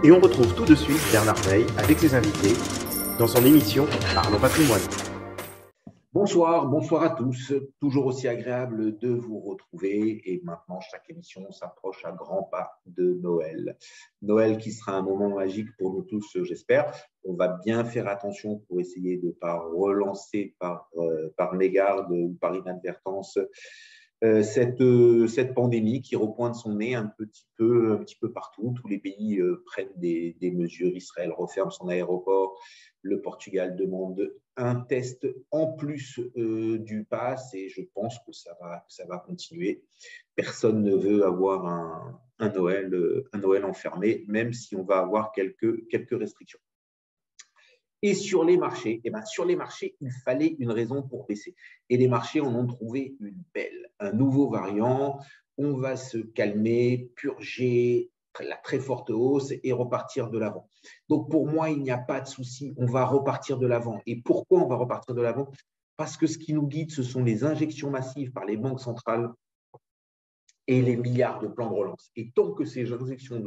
Et on retrouve tout de suite Bernard Veil avec ses invités dans son émission Parlons Patrimoine. Bonsoir, bonsoir à tous. Toujours aussi agréable de vous retrouver. Et maintenant, chaque émission s'approche à grands pas de Noël. Noël qui sera un moment magique pour nous tous, j'espère. On va bien faire attention pour essayer de ne pas relancer par mégarde ou par inadvertance cette pandémie qui repointe son nez un petit peu partout. Tous les pays prennent des mesures. Israël referme son aéroport. Le Portugal demande un test en plus du pass et je pense que ça va continuer. Personne ne veut avoir un Noël enfermé, même si on va avoir quelques restrictions. Et sur les marchés, il fallait une raison pour baisser. Et les marchés en ont trouvé une belle. Un nouveau variant, on va se calmer, purger la très forte hausse et repartir de l'avant. Donc pour moi, il n'y a pas de souci, on va repartir de l'avant. Et pourquoi on va repartir de l'avant? Parce que ce qui nous guide, ce sont les injections massives par les banques centrales et les milliards de plans de relance. Et tant que ces injections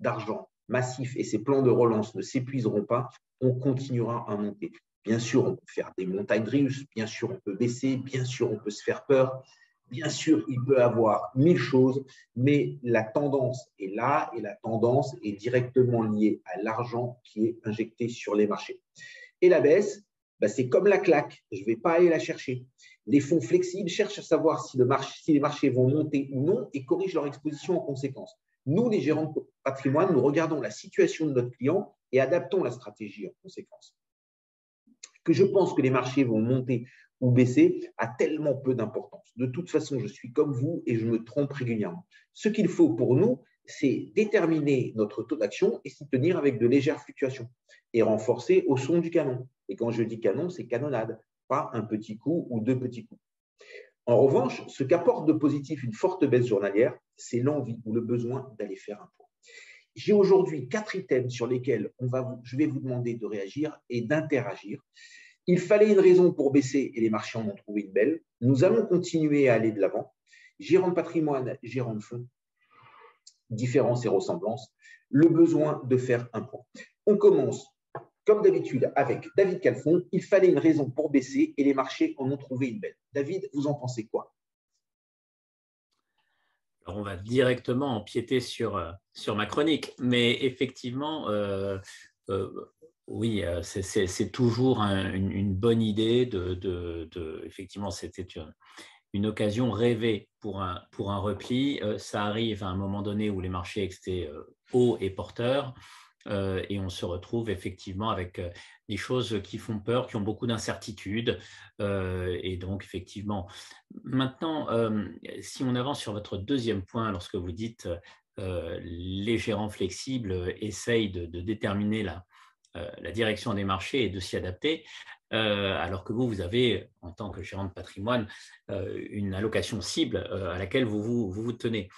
d'argent massifs et ces plans de relance ne s'épuiseront pas, on continuera à monter. Bien sûr, on peut faire des montagnes russes, bien sûr, on peut baisser, bien sûr, on peut se faire peur, bien sûr, il peut y avoir 1000 choses, mais la tendance est là et la tendance est directement liée à l'argent qui est injecté sur les marchés. Et la baisse, c'est comme la claque, je ne vais pas aller la chercher. Les fonds flexibles cherchent à savoir si les marchés vont monter ou non et corrigent leur exposition en conséquence. Nous, les gérants de patrimoine, nous regardons la situation de notre client et adaptons la stratégie en conséquence. Que je pense que les marchés vont monter ou baisser a tellement peu d'importance. De toute façon, je suis comme vous et je me trompe régulièrement. Ce qu'il faut pour nous, c'est déterminer notre taux d'action et s'y tenir avec de légères fluctuations et renforcer au son du canon. Et quand je dis canon, c'est canonnade, pas un petit coup ou deux petits coups. En revanche, ce qu'apporte de positif une forte baisse journalière, c'est l'envie ou le besoin d'aller faire un point. J'ai aujourd'hui 4 items sur lesquels je vais vous demander de réagir et d'interagir. Il fallait une raison pour baisser et les marchés en ont trouvé une belle. Nous allons continuer à aller de l'avant. Gérant de patrimoine, gérant de fonds, différences et ressemblances, le besoin de faire un point. On commence, comme d'habitude, avec David Calfon. Il fallait une raison pour baisser et les marchés en ont trouvé une belle. David, vous en pensez quoi? Alors on va directement empiéter sur ma chronique, mais effectivement, oui, c'est toujours une bonne idée effectivement, c'était une occasion rêvée pour un repli. Ça arrive à un moment donné où les marchés étaient hauts et porteurs. Et on se retrouve effectivement avec des choses qui font peur, qui ont beaucoup d'incertitudes. Et donc, effectivement, maintenant, si on avance sur votre deuxième point, lorsque vous dites les gérants flexibles essayent de déterminer la direction des marchés et de s'y adapter, alors que vous avez, en tant que gérant de patrimoine, une allocation cible à laquelle vous tenez.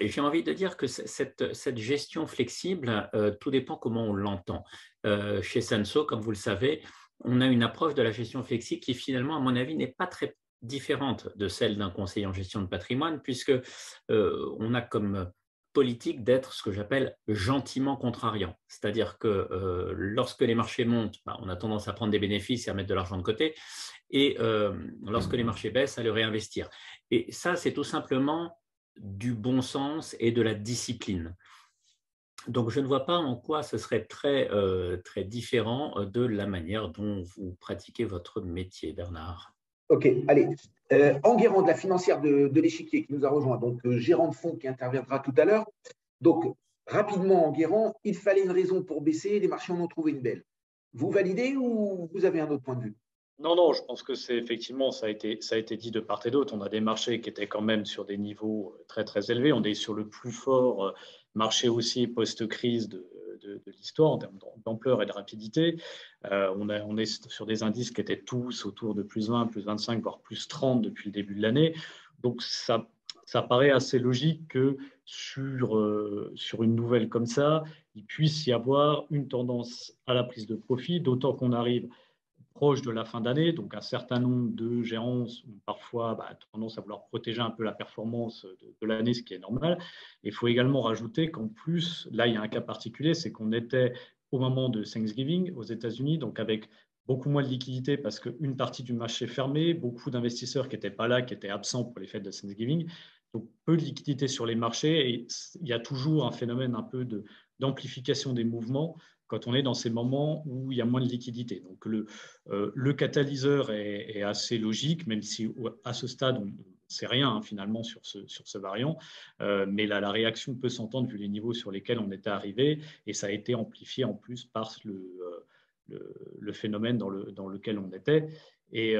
Et j'ai envie de dire que cette gestion flexible, tout dépend comment on l'entend. Chez Sansot, comme vous le savez, on a une approche de la gestion flexible qui finalement, à mon avis, n'est pas très différente de celle d'un conseiller en gestion de patrimoine, puisque on a comme politique d'être ce que j'appelle gentiment contrariant. C'est-à-dire que lorsque les marchés montent, on a tendance à prendre des bénéfices et à mettre de l'argent de côté, et lorsque les marchés baissent, à le réinvestir. Et ça, c'est tout simplement du bon sens et de la discipline. Donc, je ne vois pas en quoi ce serait très différent de la manière dont vous pratiquez votre métier, Bernard. Ok, allez. Enguerrand de la financière de l'Échiquier qui nous a rejoint, donc gérant de fonds qui interviendra tout à l'heure. Donc, rapidement, Enguerrand, il fallait une raison pour baisser, les marchés en ont trouvé une belle. Vous validez ou vous avez un autre point de vue? Non, je pense que c'est effectivement, ça a été dit de part et d'autre. On a des marchés qui étaient quand même sur des niveaux très, très élevés. On est sur le plus fort marché aussi post-crise de l'histoire en termes d'ampleur et de rapidité. On est sur des indices qui étaient tous autour de plus 20, plus 25, voire plus 30 depuis le début de l'année. Donc, ça paraît assez logique que sur une nouvelle comme ça, il puisse y avoir une tendance à la prise de profit, d'autant qu'on arrive proche de la fin d'année, donc un certain nombre de gérants ont parfois tendance à vouloir protéger un peu la performance de l'année, ce qui est normal. Il faut également rajouter qu'en plus, là, il y a un cas particulier, c'est qu'on était au moment de Thanksgiving aux États-Unis, donc avec beaucoup moins de liquidités parce qu'une partie du marché est fermée, beaucoup d'investisseurs qui n'étaient pas là, qui étaient absents pour les fêtes de Thanksgiving, donc peu de liquidités sur les marchés et il y a toujours un phénomène un peu d'amplification des mouvements quand on est dans ces moments où il y a moins de liquidité. Donc le catalyseur est assez logique, même si à ce stade, on ne sait rien finalement sur ce variant, mais la réaction peut s'entendre vu les niveaux sur lesquels on était arrivé, et ça a été amplifié en plus par le phénomène dans lequel on était. Et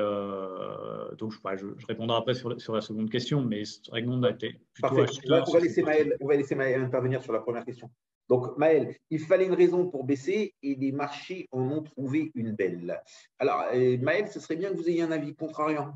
donc, je répondrai après sur la seconde question, mais c'est vrai que nous, on a été plutôt acheteurs. On va laisser Maël intervenir sur la première question. Donc, Maël, il fallait une raison pour baisser et les marchés en ont trouvé une belle. Alors, Maël, ce serait bien que vous ayez un avis contrariant.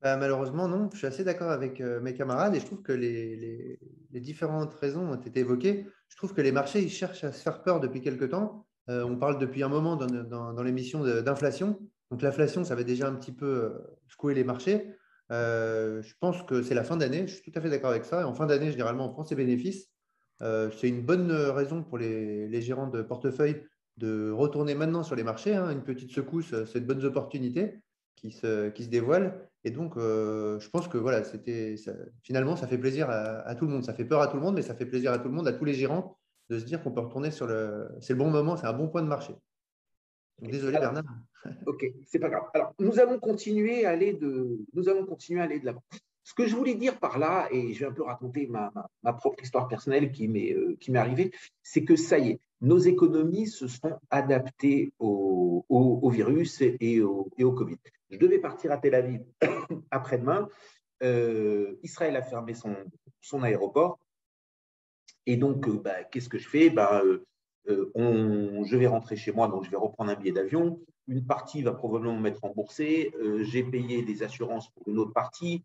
Malheureusement, non. Je suis assez d'accord avec mes camarades et je trouve que les différentes raisons ont été évoquées. Je trouve que les marchés ils cherchent à se faire peur depuis quelque temps. On parle depuis un moment dans l'émission d'inflation. Donc, l'inflation, ça va déjà un petit peu secouer les marchés. Je pense que c'est la fin d'année. Je suis tout à fait d'accord avec ça. Et en fin d'année, généralement, on prend ses bénéfices. C'est une bonne raison pour les gérants de portefeuille de retourner maintenant sur les marchés. Une petite secousse, c'est de bonnes opportunités qui se dévoilent. Et donc, je pense que voilà, finalement, ça fait plaisir à tout le monde. Ça fait peur à tout le monde, mais ça fait plaisir à tout le monde, à tous les gérants, de se dire qu'on peut retourner c'est le bon moment, c'est un bon point de marché. Donc, désolé, Bernard. Ok, c'est pas grave. Alors, nous allons continuer à aller de l'avant. Ce que je voulais dire par là, et je vais un peu raconter ma propre histoire personnelle qui m'est arrivée, c'est que ça y est, nos économies se sont adaptées au virus et au Covid. Je devais partir à Tel Aviv après-demain. Israël a fermé son aéroport. Et donc, qu'est-ce que je fais ? Je vais rentrer chez moi, donc je vais reprendre un billet d'avion. Une partie va probablement m'être remboursée. J'ai payé des assurances pour une autre partie.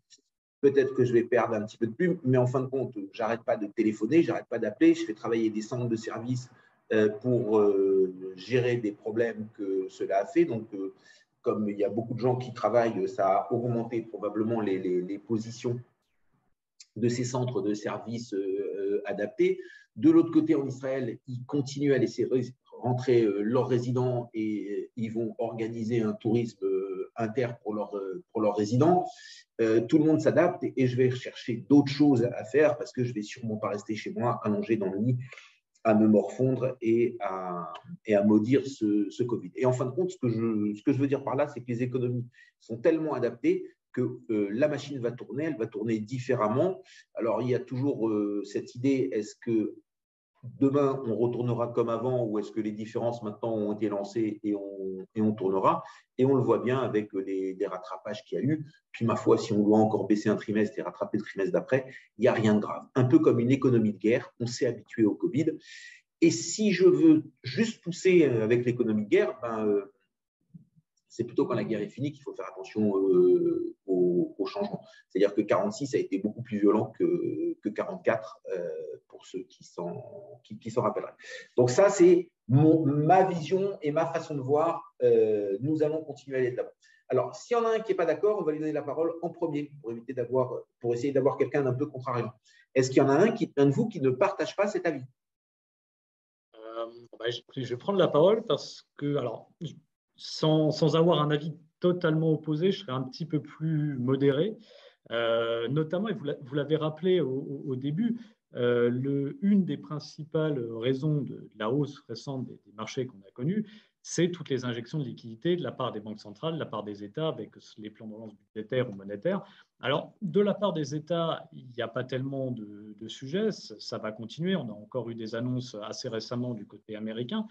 Peut-être que je vais perdre un petit peu de plume, mais en fin de compte, j'arrête pas de téléphoner, j'arrête pas d'appeler. Je fais travailler des centres de services pour gérer des problèmes que cela a fait. Donc, comme il y a beaucoup de gens qui travaillent, ça a augmenté probablement les positions de ces centres de services adaptés. De l'autre côté, en Israël, ils continuent à laisser rentrer leurs résidents et ils vont organiser un tourisme inter pour leurs résidents. Tout le monde s'adapte et je vais chercher d'autres choses à faire parce que je ne vais sûrement pas rester chez moi allongé dans le lit à me morfondre et à maudire ce Covid. Et en fin de compte, ce que je veux dire par là, c'est que les économies sont tellement adaptées que la machine va tourner, elle va tourner différemment. Alors, il y a toujours cette idée, est-ce que demain, on retournera comme avant ou est-ce que les différences maintenant ont été lancées et on tournera ? Et on le voit bien avec les rattrapages qu'il y a eu. Puis, ma foi, si on doit encore baisser un trimestre et rattraper le trimestre d'après, il n'y a rien de grave. Un peu comme une économie de guerre, on s'est habitué au Covid. Et si je veux juste pousser avec l'économie de guerre, c'est plutôt quand la guerre est finie qu'il faut faire attention au changement. C'est-à-dire que 46 a été beaucoup plus violent que 44 pour ceux qui s'en rappelleraient. Donc ça, c'est ma vision et ma façon de voir. Nous allons continuer à aller de l'avant. Alors, s'il y en a un qui n'est pas d'accord, on va lui donner la parole en premier pour essayer d'avoir quelqu'un d'un peu contrariant. Est-ce qu'il y en a un de vous qui ne partage pas cet avis ? Je vais prendre la parole parce que, alors, sans avoir un avis totalement opposé, je serais un petit peu plus modéré. Notamment, et vous l'avez rappelé au début, une des principales raisons de la hausse récente des marchés qu'on a connus, c'est toutes les injections de liquidités de la part des banques centrales, de la part des États, avec les plans de relance budgétaires ou monétaires. Alors, de la part des États, il n'y a pas tellement de sujets, ça va continuer. On a encore eu des annonces assez récemment du côté américain.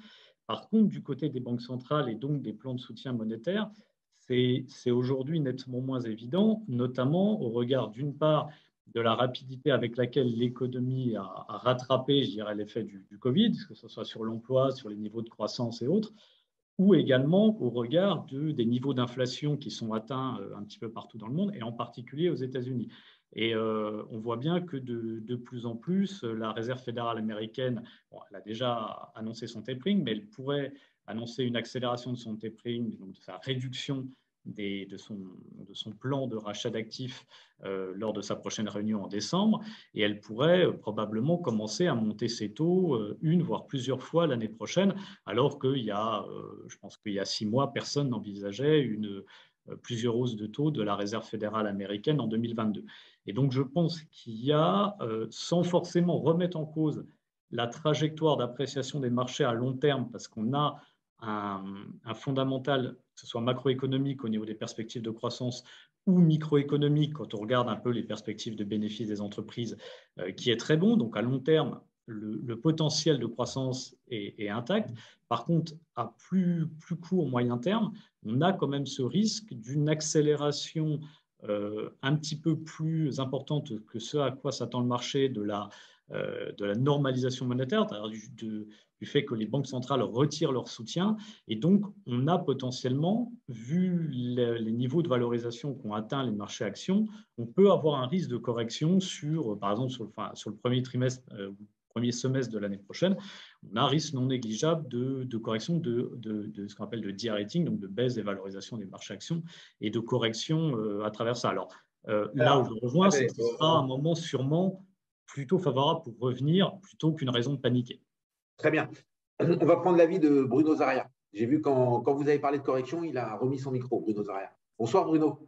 Par contre, du côté des banques centrales et donc des plans de soutien monétaire, c'est aujourd'hui nettement moins évident, notamment au regard d'une part de la rapidité avec laquelle l'économie a rattrapé, je dirais, l'effet du Covid, que ce soit sur l'emploi, sur les niveaux de croissance et autres, ou également au regard des niveaux d'inflation qui sont atteints un petit peu partout dans le monde, et en particulier aux États-Unis. Et on voit bien que de plus en plus, la Réserve fédérale américaine, bon, elle a déjà annoncé son tapering, mais elle pourrait annoncer une accélération de son tapering, donc de sa réduction de son plan de rachat d'actifs lors de sa prochaine réunion en décembre. Et elle pourrait probablement commencer à monter ses taux une, voire plusieurs fois l'année prochaine, alors je pense qu'il y a 6 mois, personne n'envisageait plusieurs hausses de taux de la Réserve fédérale américaine en 2022. Et donc, je pense qu'il y a, sans forcément remettre en cause la trajectoire d'appréciation des marchés à long terme, parce qu'on a un fondamental, que ce soit macroéconomique au niveau des perspectives de croissance ou microéconomique, quand on regarde un peu les perspectives de bénéfices des entreprises, qui est très bon. Donc, à long terme, le potentiel de croissance est intact. Par contre, à plus court, moyen terme, on a quand même ce risque d'une accélération un petit peu plus importante que ce à quoi s'attend le marché de la normalisation monétaire, du fait que les banques centrales retirent leur soutien. Et donc, on a potentiellement, vu les niveaux de valorisation qu'ont atteint les marchés actions, on peut avoir un risque de correction par exemple, sur le premier trimestre premier semestre de l'année prochaine, on a un risque non négligeable de correction de ce qu'on appelle de de-rating, donc de baisse des valorisations des marchés actions et de correction à travers ça. Alors, là où je rejoins, c'est que ce sera un moment sûrement plutôt favorable pour revenir plutôt qu'une raison de paniquer. Très bien. On va prendre l'avis de Bruno Zarria. J'ai vu quand vous avez parlé de correction, il a remis son micro, Bruno Zarria. Bonsoir Bruno.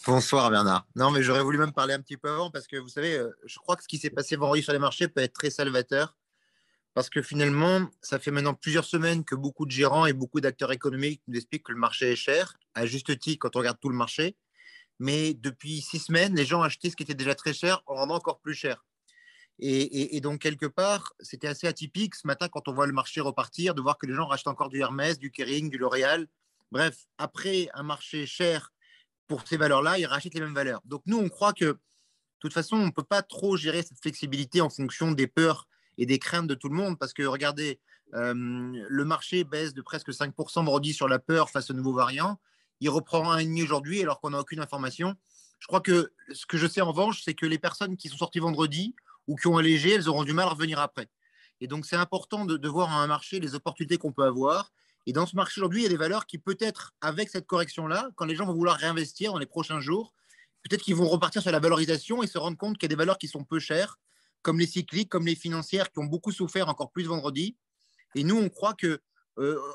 Bonsoir Bernard. Non, mais j'aurais voulu même parler un petit peu avant parce que vous savez, je crois que ce qui s'est passé vendredi sur les marchés peut être très salvateur parce que finalement, ça fait maintenant plusieurs semaines que beaucoup de gérants et beaucoup d'acteurs économiques nous expliquent que le marché est cher, à juste titre quand on regarde tout le marché. Mais depuis 6 semaines, les gens ont acheté ce qui était déjà très cher en rendant encore plus cher. Et donc, quelque part, c'était assez atypique ce matin quand on voit le marché repartir, de voir que les gens rachètent encore du Hermès, du Kering, du L'Oréal. Bref, après un marché cher pour ces valeurs-là, ils rachètent les mêmes valeurs. Donc, nous, on croit que, de toute façon, on ne peut pas trop gérer cette flexibilité en fonction des peurs et des craintes de tout le monde. Parce que, regardez, le marché baisse de presque 5% vendredi sur la peur face aux nouveaux variants. Il reprend 1,5 aujourd'hui alors qu'on n'a aucune information. Je crois que ce que je sais en revanche, c'est que les personnes qui sont sorties vendredi ou qui ont allégé, elles auront du mal à revenir après. Et donc, c'est important de voir à un marché les opportunités qu'on peut avoir. Et dans ce marché aujourd'hui, il y a des valeurs qui peut-être, avec cette correction-là, quand les gens vont vouloir réinvestir dans les prochains jours, peut-être qu'ils vont repartir sur la valorisation et se rendre compte qu'il y a des valeurs qui sont peu chères, comme les cycliques, comme les financières, qui ont beaucoup souffert encore plus vendredi. Et nous, on croit qu'il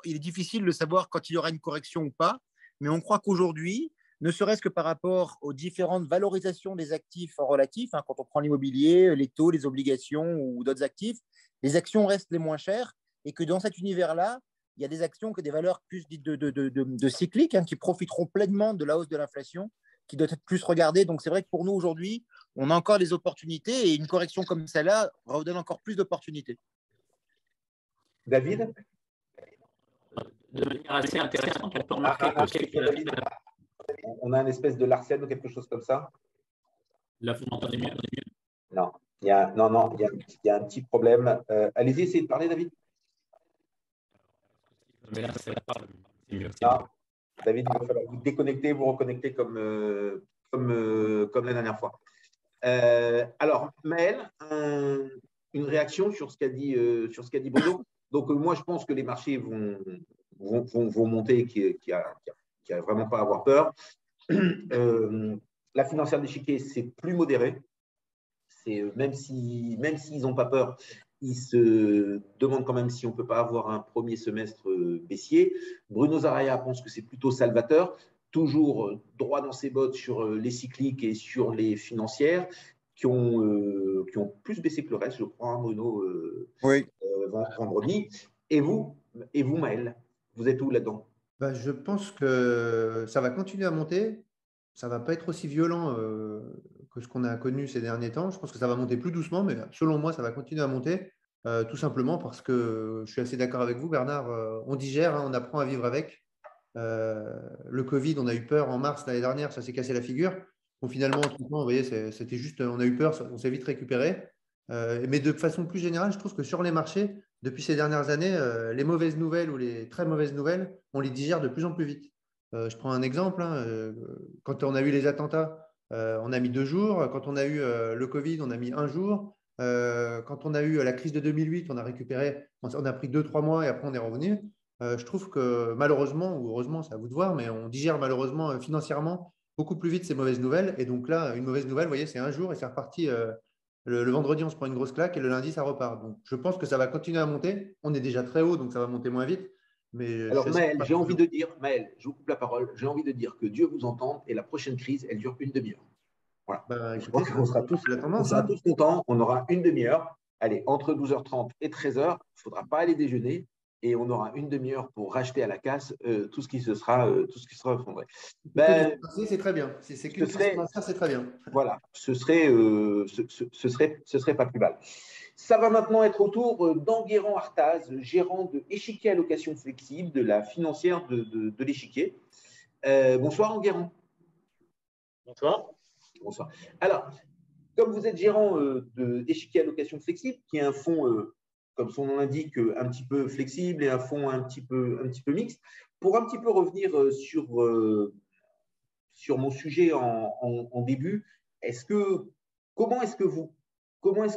est difficile de savoir quand il y aura une correction ou pas, mais on croit qu'aujourd'hui, ne serait-ce que par rapport aux différentes valorisations des actifs en relatif, quand on prend l'immobilier, les taux, les obligations ou d'autres actifs, les actions restent les moins chères et que dans cet univers-là, il y a des actions que des valeurs plus dites de cycliques qui profiteront pleinement de la hausse de l'inflation, qui doit être plus regardée. Donc, c'est vrai que pour nous, aujourd'hui, on a encore des opportunités et une correction comme celle-là redonne encore plus d'opportunités. David? De manière assez intéressante, on peut remarquer que on a une espèce de Larsen ou quelque chose comme ça. Là, vous m'entendez mieux? Non, il y a un petit problème. Allez-y, essayez de parler, David. Mais là, c'est mieux. Ah, David, il va falloir vous déconnecter, vous reconnecter comme la dernière fois. Alors, Maël, une réaction sur ce qu'a dit Bruno. Donc, moi, je pense que les marchés vont monter, qu'il n'y a vraiment pas à avoir peur. La financière d'échiquier, c'est plus modéré. Même s'ils n'ont pas peur, ils se demandent quand même si on ne peut pas avoir un premier semestre baissier. Bruno Zarria pense que c'est plutôt salvateur, toujours droit dans ses bottes sur les cycliques et sur les financières qui ont plus baissé que le reste, je crois, Bruno, oui. Vendredi. Et vous, Maël, vous êtes où là-dedans? Je pense que ça va continuer à monter. Ça ne va pas être aussi violent que ce qu'on a connu ces derniers temps. Je pense que ça va monter plus doucement, mais selon moi, ça va continuer à monter, tout simplement parce que je suis assez d'accord avec vous, Bernard. On digère, on apprend à vivre avec. Le Covid, on a eu peur en mars l'année dernière, ça s'est cassé la figure. Bon, finalement, vous voyez, c'était juste, on a eu peur, on s'est vite récupéré. Mais de façon plus générale, je trouve que sur les marchés, depuis ces dernières années, les mauvaises nouvelles ou les très mauvaises nouvelles, on les digère de plus en plus vite. Je prends un exemple. Quand on a eu les attentats On a mis 2 jours. Quand on a eu le Covid, on a mis 1 jour. Quand on a eu la crise de 2008, on a récupéré, on a pris 2-3 mois et après on est revenu. Je trouve que malheureusement, ou heureusement, c'est à vous de voir, mais on digère malheureusement financièrement beaucoup plus vite ces mauvaises nouvelles. Et donc là, une mauvaise nouvelle, vous voyez, c'est 1 jour et c'est reparti. Le vendredi, on se prend une grosse claque et le lundi, ça repart. Donc je pense que ça va continuer à monter. On est déjà très haut, donc ça va monter moins vite. Mais Alors Maël, j'ai envie de dire, Maël, je vous coupe la parole, j'ai envie de dire que Dieu vous entende et la prochaine crise, elle dure une demi-heure. Voilà. Bah, Je écoutez, pense qu'on sera tous, la tendance, contents. On aura une demi-heure. Allez, entre 12h30 et 13h, il ne faudra pas aller déjeuner et on aura une demi-heure pour racheter à la casse tout ce qui sera effondré. Ben, c'est très bien. Si c'est qu'une crise financière, c'est très bien. Voilà, ce serait pas plus mal. Ça va maintenant être au tour d'Enguerrand Artaz, gérant de Échiquier Allocation Flexible, de la financière de l'Échiquier. Bonsoir Enguerrand. Bonsoir. Bonsoir. Alors, comme vous êtes gérant d'Échiquier Allocation Flexible, qui est un fonds, comme son nom l'indique, un petit peu flexible et un fonds un petit peu mixte, pour un petit peu revenir sur mon sujet en début, comment est-ce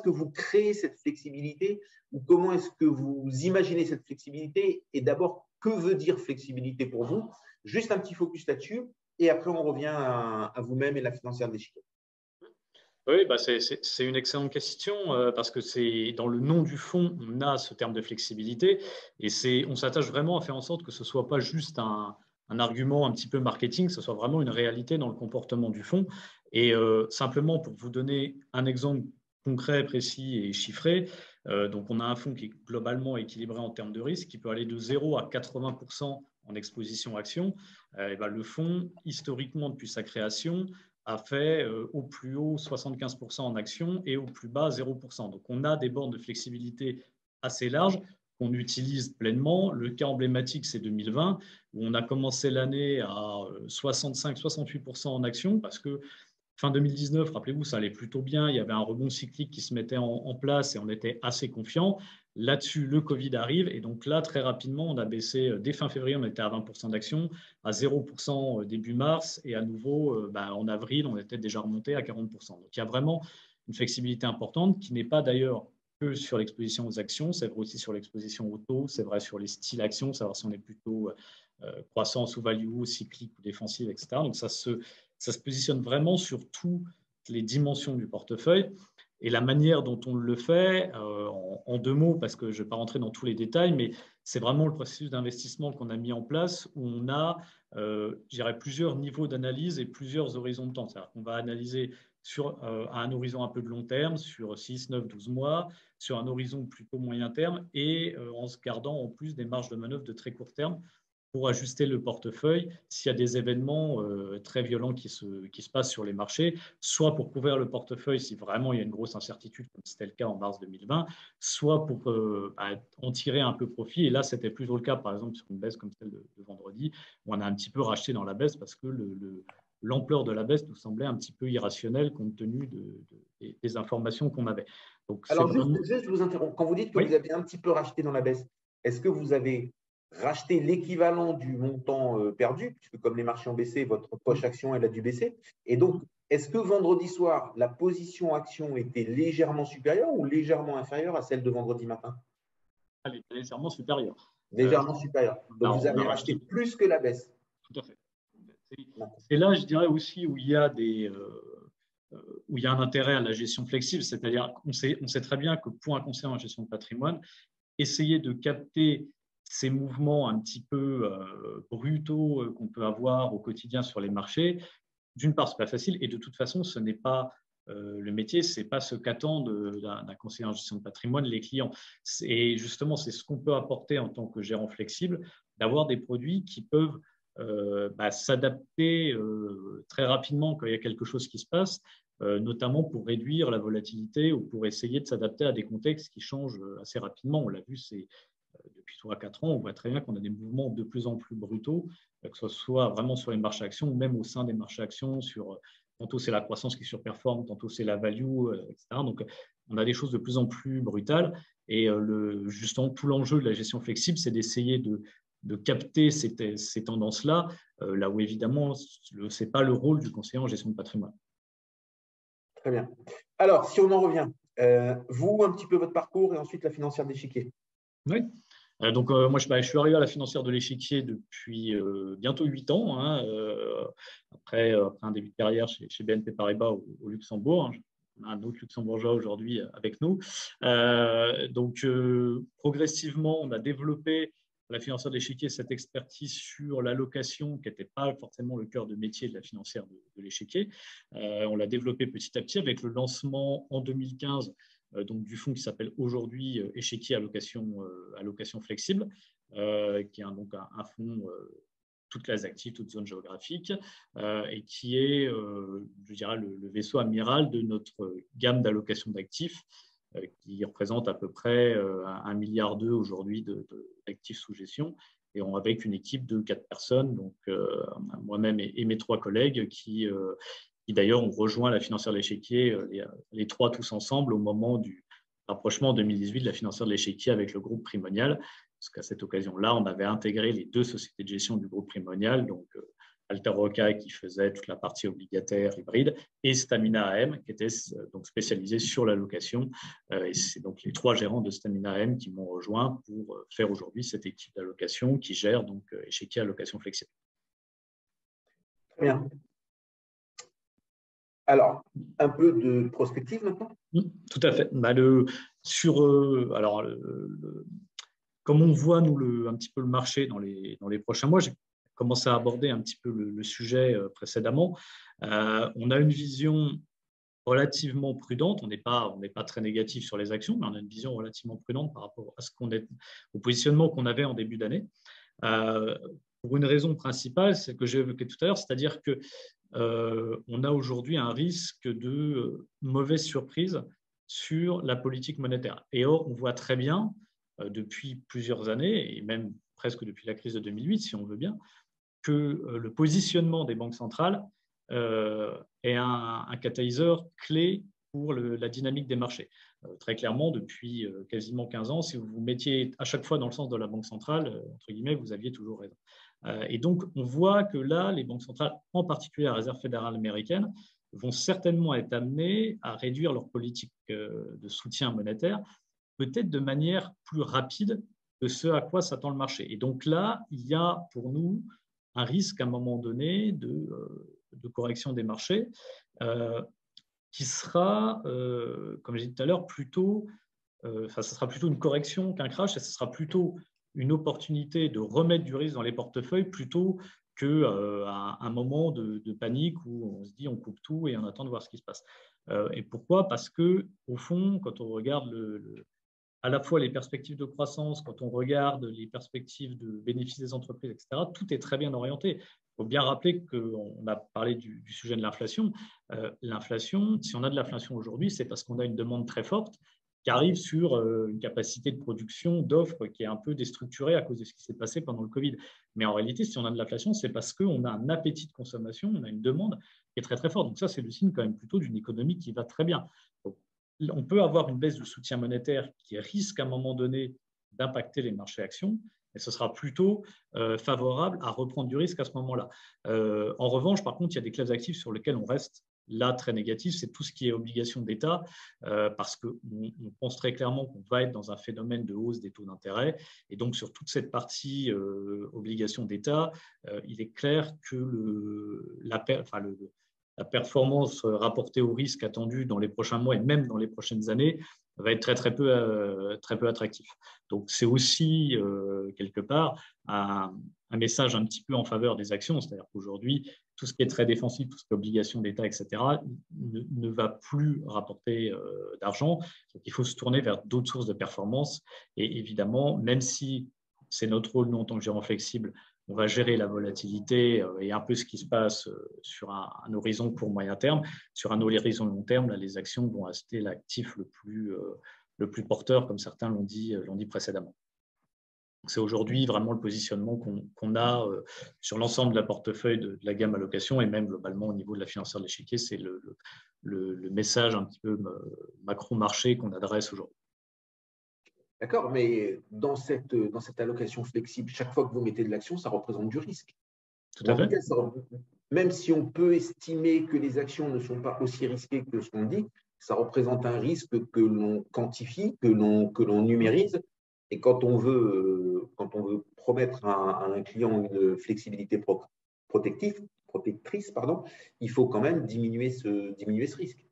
que vous créez cette flexibilité ou comment est-ce que vous imaginez cette flexibilité et d'abord, que veut dire flexibilité pour vous? Juste un petit focus là-dessus et après, on revient à vous-même et la financière de l'Échiquier. Oui, bah c'est une excellente question parce que c'est dans le nom du fonds, on a ce terme de flexibilité et on s'attache vraiment à faire en sorte que ce ne soit pas juste un argument un petit peu marketing, que ce soit vraiment une réalité dans le comportement du fonds. Et simplement pour vous donner un exemple concret, précis et chiffré, donc on a un fonds qui est globalement équilibré en termes de risque, qui peut aller de 0 à 80% en exposition action. Et ben, le fonds, historiquement depuis sa création, a fait au plus haut 75% en actions et au plus bas 0%. Donc, on a des bornes de flexibilité assez larges qu'on utilise pleinement. Le cas emblématique, c'est 2020, où on a commencé l'année à 65-68% en actions parce que fin 2019, rappelez-vous, ça allait plutôt bien. Il y avait un rebond cyclique qui se mettait en place et on était assez confiant. Là-dessus, le Covid arrive et donc là, très rapidement, on a baissé. Dès fin février, on était à 20% d'actions, à 0% début mars et à nouveau, en avril, on était déjà remonté à 40%. Donc, il y a vraiment une flexibilité importante qui n'est pas d'ailleurs que sur l'exposition aux actions, c'est vrai aussi sur l'exposition aux taux, c'est vrai sur les styles actions, savoir si on est plutôt croissance ou value, cyclique ou défensive, etc. Donc, ça se positionne vraiment sur toutes les dimensions du portefeuille. Et la manière dont on le fait, en 2 mots, parce que je ne vais pas rentrer dans tous les détails, mais c'est vraiment le processus d'investissement qu'on a mis en place où on a, je dirais, plusieurs niveaux d'analyse et plusieurs horizons de temps. C'est-à-dire qu'on va analyser à un horizon un peu de long terme, sur 6, 9, 12 mois, sur un horizon plutôt moyen terme et en se gardant en plus des marges de manœuvre de très court terme pour ajuster le portefeuille s'il y a des événements très violents qui se passent sur les marchés, soit pour couvrir le portefeuille si vraiment il y a une grosse incertitude, comme c'était le cas en mars 2020, soit pour en tirer un peu profit. Et là, c'était plutôt le cas, par exemple, sur une baisse comme celle de vendredi, où on a un petit peu racheté dans la baisse parce que l'ampleur de la baisse nous semblait un petit peu irrationnelle compte tenu des informations qu'on avait. Donc, alors, juste, je vous interromps. Quand vous dites que oui, vous avez un petit peu racheté dans la baisse, est-ce que vous avez racheter l'équivalent du montant perdu, puisque comme les marchés ont baissé, votre poche action, elle a dû baisser. Et donc, est-ce que vendredi soir, la position action était légèrement supérieure ou légèrement inférieure à celle de vendredi matin? Elle est légèrement supérieure. Légèrement supérieure. Donc, vous avez racheté plus que la baisse. Tout à fait. C'est là, je dirais aussi, où il y a un intérêt à la gestion flexible, c'est-à-dire qu'on sait très bien que pour un conseiller en gestion de patrimoine, essayer de capter ces mouvements un petit peu brutaux qu'on peut avoir au quotidien sur les marchés, d'une part, ce n'est pas facile, et de toute façon, ce n'est pas le métier, ce n'est pas ce qu'attendent d'un conseiller en gestion de patrimoine les clients. Et justement, c'est ce qu'on peut apporter en tant que gérant flexible, d'avoir des produits qui peuvent s'adapter très rapidement quand il y a quelque chose qui se passe, notamment pour réduire la volatilité ou pour essayer de s'adapter à des contextes qui changent assez rapidement. On l'a vu, depuis 3 à 4 ans, on voit très bien qu'on a des mouvements de plus en plus brutaux, que ce soit vraiment sur les marchés actions ou même au sein des marchés actions, tantôt c'est la croissance qui surperforme, tantôt c'est la value, etc. Donc, on a des choses de plus en plus brutales. Et justement, tout l'enjeu de la gestion flexible, c'est d'essayer de capter ces tendances-là, là où évidemment, ce n'est pas le rôle du conseiller en gestion de patrimoine. Très bien. Alors, si on en revient, vous, un petit peu votre parcours et ensuite la financière de l'échiquier. Oui. Donc, moi, je suis arrivé à la financière de l'échiquier depuis bientôt 8 ans, hein, après un début de carrière chez BNP Paribas au Luxembourg. Hein. On a un autre luxembourgeois aujourd'hui avec nous. Donc, progressivement, on a développé à la financière de l'échiquier cette expertise sur l'allocation qui n'était pas forcément le cœur de métier de la financière de l'échiquier. On l'a développé petit à petit avec le lancement en 2015 donc du fonds qui s'appelle aujourd'hui Échiquier allocation flexible, qui est donc un fonds toutes classes actives, toutes zones géographiques, et qui est, je dirais, le vaisseau amiral de notre gamme d'allocations d'actifs, qui représente à peu près 1,2 milliard aujourd'hui d'actifs sous gestion, et avec une équipe de 4 personnes, donc moi-même et mes 3 collègues qui d'ailleurs ont rejoint la financière de l'échiquier, les 3 tous ensemble, au moment du rapprochement en 2018 de la financière de l'échiquier avec le groupe Primonial, parce qu'à cette occasion-là, on avait intégré les 2 sociétés de gestion du groupe Primonial, donc Alter Roca qui faisait toute la partie obligataire hybride et Stamina AM qui était donc spécialisée sur l'allocation. Et c'est donc les 3 gérants de Stamina AM qui m'ont rejoint pour faire aujourd'hui cette équipe d'allocation qui gère donc Échiquier allocation flexible. Très bien. Alors, un peu de prospective maintenant. Tout à fait. Comme on voit, nous, un petit peu le marché dans les prochains mois, j'ai commencé à aborder un petit peu le sujet précédemment. On a une vision relativement prudente. On n'est pas très négatif sur les actions, mais on a une vision relativement prudente par rapport à au positionnement qu'on avait en début d'année. Pour une raison principale, c'est que j'ai évoqué tout à l'heure, c'est-à-dire que on a aujourd'hui un risque de mauvaise surprise sur la politique monétaire. Et or, on voit très bien depuis plusieurs années, et même presque depuis la crise de 2008, si on veut bien, que le positionnement des banques centrales est un catalyseur clé pour la dynamique des marchés. Très clairement, depuis quasiment 15 ans, si vous vous mettiez à chaque fois dans le sens de la banque centrale, entre guillemets, vous aviez toujours raison. Et donc, on voit que là, les banques centrales, en particulier la Réserve fédérale américaine, vont certainement être amenées à réduire leur politique de soutien monétaire, peut-être de manière plus rapide que ce à quoi s'attend le marché. Et donc là, il y a pour nous un risque à un moment donné de correction des marchés qui sera, comme j'ai dit tout à l'heure, ça sera plutôt une correction qu'un crash, et ce sera plutôt une opportunité de remettre du risque dans les portefeuilles plutôt qu'à un moment de panique où on se dit on coupe tout et on attend de voir ce qui se passe. Et pourquoi ? Parce qu'au fond, quand on regarde à la fois les perspectives de croissance, quand on regarde les perspectives de bénéfices des entreprises, etc., tout est très bien orienté. Il faut bien rappeler qu'on a parlé du sujet de l'inflation. L'inflation, si on a de l'inflation aujourd'hui, c'est parce qu'on a une demande très forte qui arrive sur une capacité de production d'offres qui est un peu déstructurée à cause de ce qui s'est passé pendant le Covid. Mais en réalité, si on a de l'inflation, c'est parce qu'on a un appétit de consommation, on a une demande qui est très très forte. Donc ça, c'est le signe quand même plutôt d'une économie qui va très bien. Donc, on peut avoir une baisse de soutien monétaire qui risque à un moment donné d'impacter les marchés actions, et ce sera plutôt favorable à reprendre du risque à ce moment-là. En revanche, par contre, il y a des classes actives sur lesquelles on reste là très négatif, c'est tout ce qui est obligation d'État, parce qu'on pense très clairement qu'on va être dans un phénomène de hausse des taux d'intérêt. Et donc, sur toute cette partie obligation d'État, il est clair que la performance rapportée au risque attendu dans les prochains mois et même dans les prochaines années va être très peu attractif. Donc, c'est aussi, quelque part, un message un petit peu en faveur des actions, c'est-à-dire qu'aujourd'hui, tout ce qui est très défensif, tout ce qui est obligation d'État, etc., ne va plus rapporter d'argent. Donc, il faut se tourner vers d'autres sources de performance. Et évidemment, même si c'est notre rôle, nous, en tant que gérant flexible, on va gérer la volatilité et un peu ce qui se passe sur un horizon court moyen terme. Sur un horizon long terme, là, les actions vont rester l'actif le plus porteur, comme certains l'ont dit précédemment. C'est aujourd'hui vraiment le positionnement qu'on a sur l'ensemble de la portefeuille de la gamme allocation et même globalement au niveau de la financière de l'échiquier. C'est le message un petit peu macro-marché qu'on adresse aujourd'hui. D'accord, mais dans cette allocation flexible, chaque fois que vous mettez de l'action, ça représente du risque. Tout à fait. même si on peut estimer que les actions ne sont pas aussi risquées que ce qu'on dit, ça représente un risque que l'on quantifie, que l'on numérise. Et quand on veut promettre à un client une flexibilité protectrice, il faut quand même diminuer ce risque.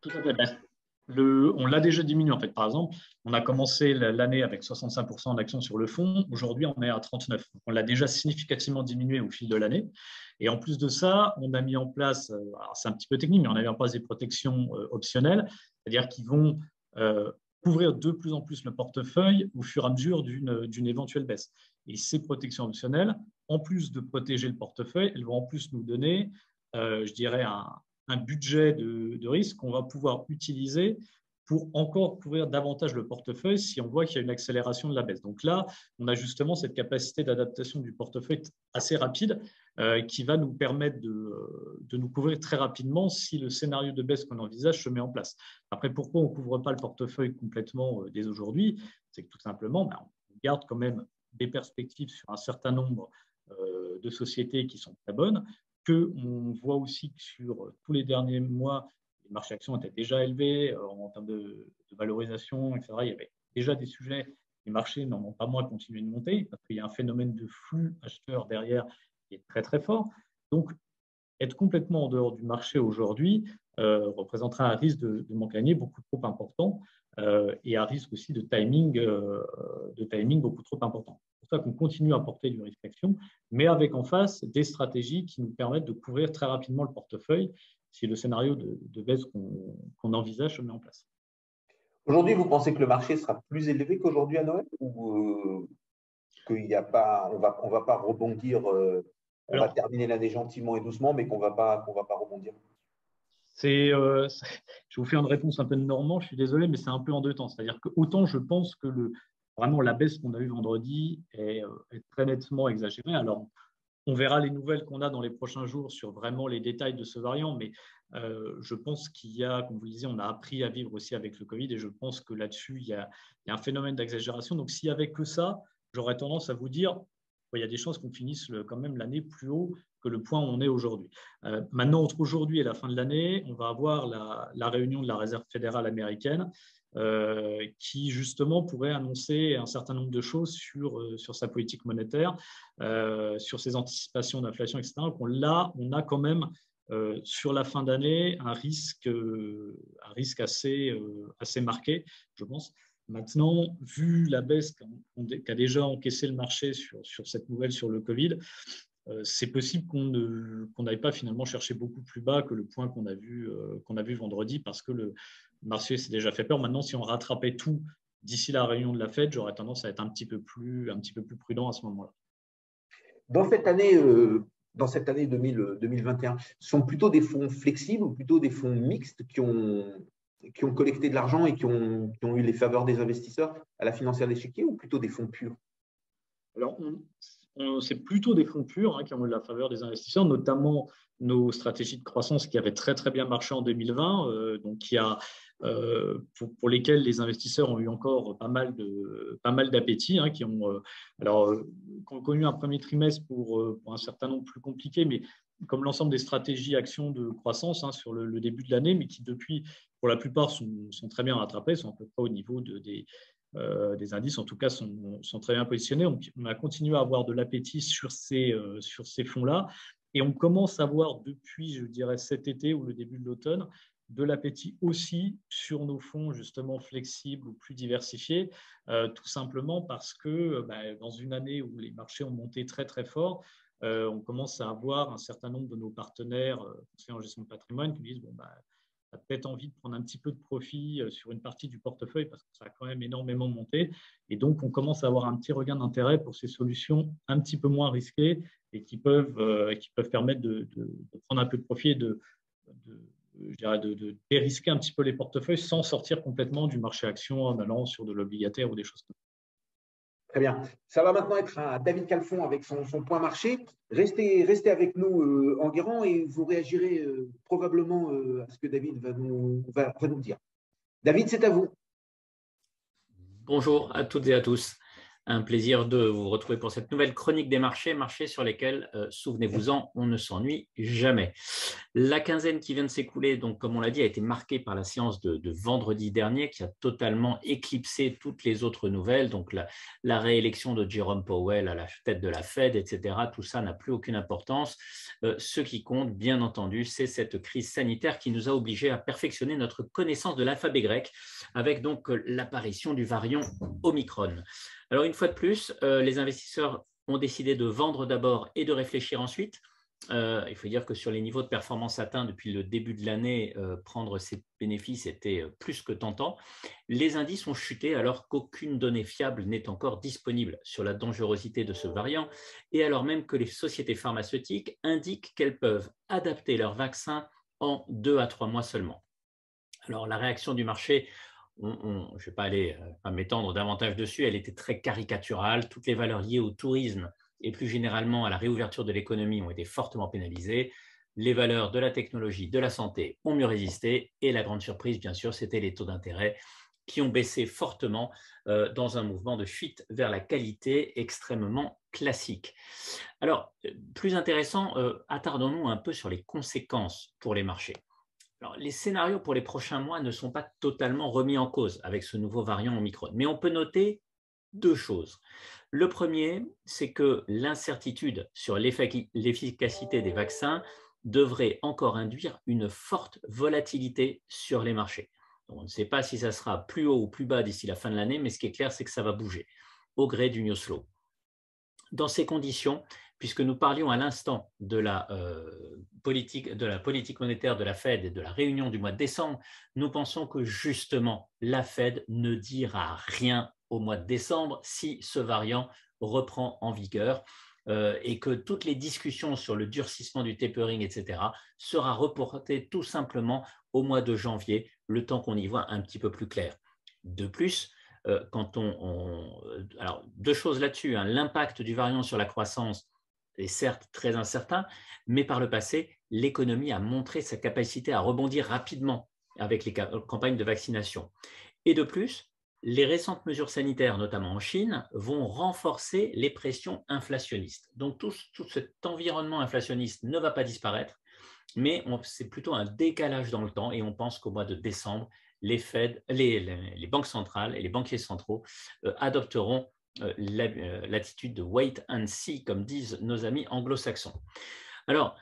Tout à fait. On l'a déjà diminué en fait. Par exemple, on a commencé l'année avec 65% d'actions sur le fonds. Aujourd'hui, on est à 39%. On l'a déjà significativement diminué au fil de l'année. Et en plus de ça, on a mis en place, alors c'est un petit peu technique, mais on a mis en place des protections optionnelles, c'est-à-dire qui vont couvrir de plus en plus le portefeuille au fur et à mesure d'une éventuelle baisse. Et ces protections optionnelles, en plus de protéger le portefeuille, elles vont en plus nous donner, je dirais, un budget de risque qu'on va pouvoir utiliser pour encore couvrir davantage le portefeuille si on voit qu'il y a une accélération de la baisse. Donc là, on a justement cette capacité d'adaptation du portefeuille assez rapide qui va nous permettre de nous couvrir très rapidement si le scénario de baisse qu'on envisage se met en place. Après, pourquoi on ne couvre pas le portefeuille complètement dès aujourd'hui? C'est que tout simplement, on garde quand même des perspectives sur un certain nombre de sociétés qui sont très bonnes, qu'on voit aussi que sur tous les derniers mois, les marchés actions étaient déjà élevés en termes de valorisation, etc. Il y avait déjà des sujets, les marchés n'en ont pas moins continué de monter parce qu'il y a un phénomène de flux acheteur derrière qui est très très fort. Donc, être complètement en dehors du marché aujourd'hui représenterait un risque de manque à gagner beaucoup trop important et un risque aussi de timing beaucoup trop important. C'est pour ça qu'on continue à porter du risque action, mais avec en face des stratégies qui nous permettent de couvrir très rapidement le portefeuille si le scénario de baisse qu'on envisage se met en place. Aujourd'hui, vous pensez que le marché sera plus élevé qu'aujourd'hui à Noël ou qu'il n'y a pas, on va pas rebondir, on va terminer l'année gentiment et doucement, mais qu'on va pas rebondir? Je vous fais une réponse un peu de normand, je suis désolé, mais c'est un peu en deux temps. C'est-à-dire que autant je pense que vraiment la baisse qu'on a eue vendredi est très nettement exagérée. Alors, on verra les nouvelles qu'on a dans les prochains jours sur vraiment les détails de ce variant, mais je pense qu'il y a, comme vous le disiez, on a appris à vivre aussi avec le Covid et je pense que là-dessus, il y a un phénomène d'exagération. Donc, s'il n'y avait que ça, j'aurais tendance à vous dire il y a des chances qu'on finisse quand même l'année plus haut que le point où on est aujourd'hui. Maintenant, entre aujourd'hui et la fin de l'année, on va avoir la réunion de la Réserve fédérale américaine qui, justement, pourrait annoncer un certain nombre de choses sur sa politique monétaire, sur ses anticipations d'inflation, etc. Donc là, on a quand même, sur la fin d'année, un risque assez marqué, je pense. Maintenant, vu la baisse qu'a déjà encaissé le marché sur cette nouvelle sur le Covid, c'est possible qu'on n'aille pas finalement chercher beaucoup plus bas que le point qu'on a vu vendredi parce que le marché s'est déjà fait peur. Maintenant, si on rattrapait tout d'ici la réunion de la Fed, j'aurais tendance à être un petit peu plus prudent à ce moment-là. Dans cette année 2021, ce sont plutôt des fonds flexibles ou plutôt des fonds mixtes qui ont collecté de l'argent et qui ont eu les faveurs des investisseurs à la financière d'échiquier ou plutôt des fonds purs? Alors, c'est plutôt des fonds purs qui ont eu la faveur des investisseurs, notamment nos stratégies de croissance qui avaient très, très bien marché en 2020, pour lesquelles les investisseurs ont eu encore pas mal d'appétit, qui ont connu un premier trimestre pour un certain nombre plus compliqué, mais comme l'ensemble des stratégies actions de croissance sur le début de l'année, mais qui depuis, pour la plupart, sont très bien rattrapées, sont à peu près au niveau des indices, en tout cas, sont très bien positionnés. On a continué à avoir de l'appétit sur ces fonds-là, et on commence à voir depuis, je dirais, cet été ou le début de l'automne, de l'appétit aussi sur nos fonds justement flexibles ou plus diversifiés, tout simplement parce que dans une année où les marchés ont monté très très fort, on commence à avoir un certain nombre de nos partenaires en gestion de patrimoine qui disent a peut-être envie de prendre un petit peu de profit sur une partie du portefeuille parce que ça a quand même énormément monté. Et donc, on commence à avoir un petit regain d'intérêt pour ces solutions un petit peu moins risquées et qui peuvent permettre de prendre un peu de profit et de dérisquer un petit peu les portefeuilles sans sortir complètement du marché action en allant sur de l'obligataire ou des choses comme ça. Très bien. Ça va maintenant être à David Calfon avec son point marché. Restez avec nous, Enguerrand, et vous réagirez probablement à ce que David va nous dire. David, c'est à vous. Bonjour à toutes et à tous. Un plaisir de vous retrouver pour cette nouvelle chronique des marchés sur lesquels, souvenez-vous-en, on ne s'ennuie jamais. La quinzaine qui vient de s'écouler, donc comme on l'a dit, a été marquée par la séance de vendredi dernier qui a totalement éclipsé toutes les autres nouvelles. Donc la réélection de Jerome Powell à la tête de la Fed, etc. Tout ça n'a plus aucune importance. Ce qui compte, bien entendu, c'est cette crise sanitaire qui nous a obligés à perfectionner notre connaissance de l'alphabet grec avec donc l'apparition du variant Omicron. Alors, une fois de plus, les investisseurs ont décidé de vendre d'abord et de réfléchir ensuite. Il faut dire que sur les niveaux de performance atteints depuis le début de l'année, prendre ces bénéfices était plus que tentant. Les indices ont chuté alors qu'aucune donnée fiable n'est encore disponible sur la dangerosité de ce variant et alors même que les sociétés pharmaceutiques indiquent qu'elles peuvent adapter leurs vaccins en 2 à 3 mois seulement. Alors, la réaction du marché, je ne vais pas aller m'étendre davantage dessus, elle était très caricaturale. Toutes les valeurs liées au tourisme et plus généralement à la réouverture de l'économie ont été fortement pénalisées. Les valeurs de la technologie, de la santé ont mieux résisté et la grande surprise, bien sûr, c'était les taux d'intérêt qui ont baissé fortement dans un mouvement de fuite vers la qualité extrêmement classique. Alors, plus intéressant, attardons-nous un peu sur les conséquences pour les marchés. Alors, les scénarios pour les prochains mois ne sont pas totalement remis en cause avec ce nouveau variant Omicron, mais on peut noter 2 choses. Le premier, c'est que l'incertitude sur l'efficacité des vaccins devrait encore induire une forte volatilité sur les marchés. Donc, on ne sait pas si ça sera plus haut ou plus bas d'ici la fin de l'année, mais ce qui est clair, c'est que ça va bouger au gré du news flow. Dans ces conditions, puisque nous parlions à l'instant de la politique monétaire de la Fed et de la réunion du mois de décembre, nous pensons que justement la Fed ne dira rien au mois de décembre si ce variant reprend en vigueur et que toutes les discussions sur le durcissement du tapering, etc., sera reportées tout simplement au mois de janvier, le temps qu'on y voit un petit peu plus clair. De plus, alors 2 choses là-dessus, l'impact du variant sur la croissance est certes très incertain, mais par le passé, l'économie a montré sa capacité à rebondir rapidement avec les campagnes de vaccination. Et de plus, les récentes mesures sanitaires, notamment en Chine, vont renforcer les pressions inflationnistes. Donc tout cet environnement inflationniste ne va pas disparaître, mais c'est plutôt un décalage dans le temps et on pense qu'au mois de décembre, les banques centrales et les banquiers centraux adopteront l'attitude de wait and see, comme disent nos amis anglo-saxons. Alors,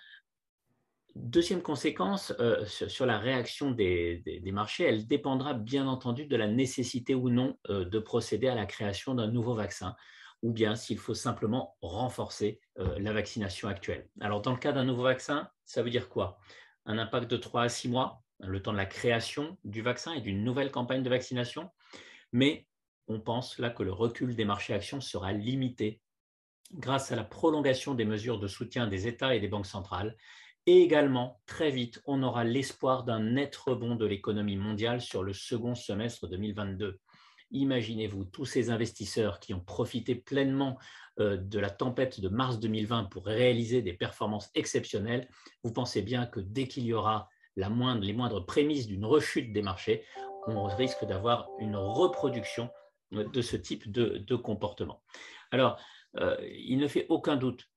deuxième conséquence sur la réaction des marchés, elle dépendra bien entendu de la nécessité ou non de procéder à la création d'un nouveau vaccin, ou bien s'il faut simplement renforcer la vaccination actuelle. Alors, dans le cas d'un nouveau vaccin, ça veut dire quoi? Un impact de 3 à 6 mois, le temps de la création du vaccin et d'une nouvelle campagne de vaccination, mais on pense là que le recul des marchés actions sera limité grâce à la prolongation des mesures de soutien des États et des banques centrales. Et également, très vite, on aura l'espoir d'un net rebond de l'économie mondiale sur le second semestre 2022. Imaginez-vous tous ces investisseurs qui ont profité pleinement de la tempête de mars 2020 pour réaliser des performances exceptionnelles. Vous pensez bien que dès qu'il y aura les moindres prémices d'une rechute des marchés, on risque d'avoir une reproduction de ce type de comportement. Alors, il ne fait aucun doute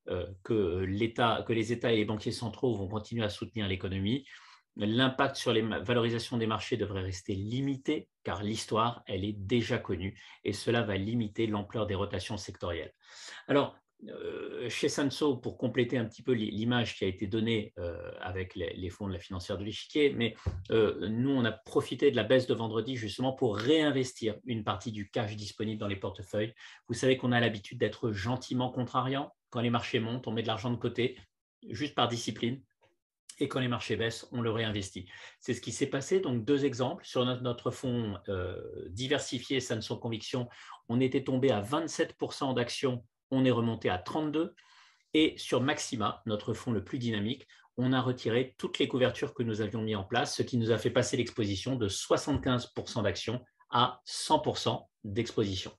que les États et les banquiers centraux vont continuer à soutenir l'économie. L'impact sur les valorisations des marchés devrait rester limité car l'histoire, elle est déjà connue et cela va limiter l'ampleur des rotations sectorielles. Alors, chez Sanso, pour compléter un petit peu l'image qui a été donnée avec les fonds de la financière de l'échiquier, mais nous, on a profité de la baisse de vendredi justement pour réinvestir une partie du cash disponible dans les portefeuilles. Vous savez qu'on a l'habitude d'être gentiment contrariant. Quand les marchés montent, on met de l'argent de côté, juste par discipline. Et quand les marchés baissent, on le réinvestit. C'est ce qui s'est passé. Donc, 2 exemples. Sur notre fonds diversifié Sanso Conviction, on était tombé à 27% d'actions. On est remonté à 32 et sur Maxima, notre fonds le plus dynamique, on a retiré toutes les couvertures que nous avions mis en place, ce qui nous a fait passer l'exposition de 75% d'actions à 100% d'exposition.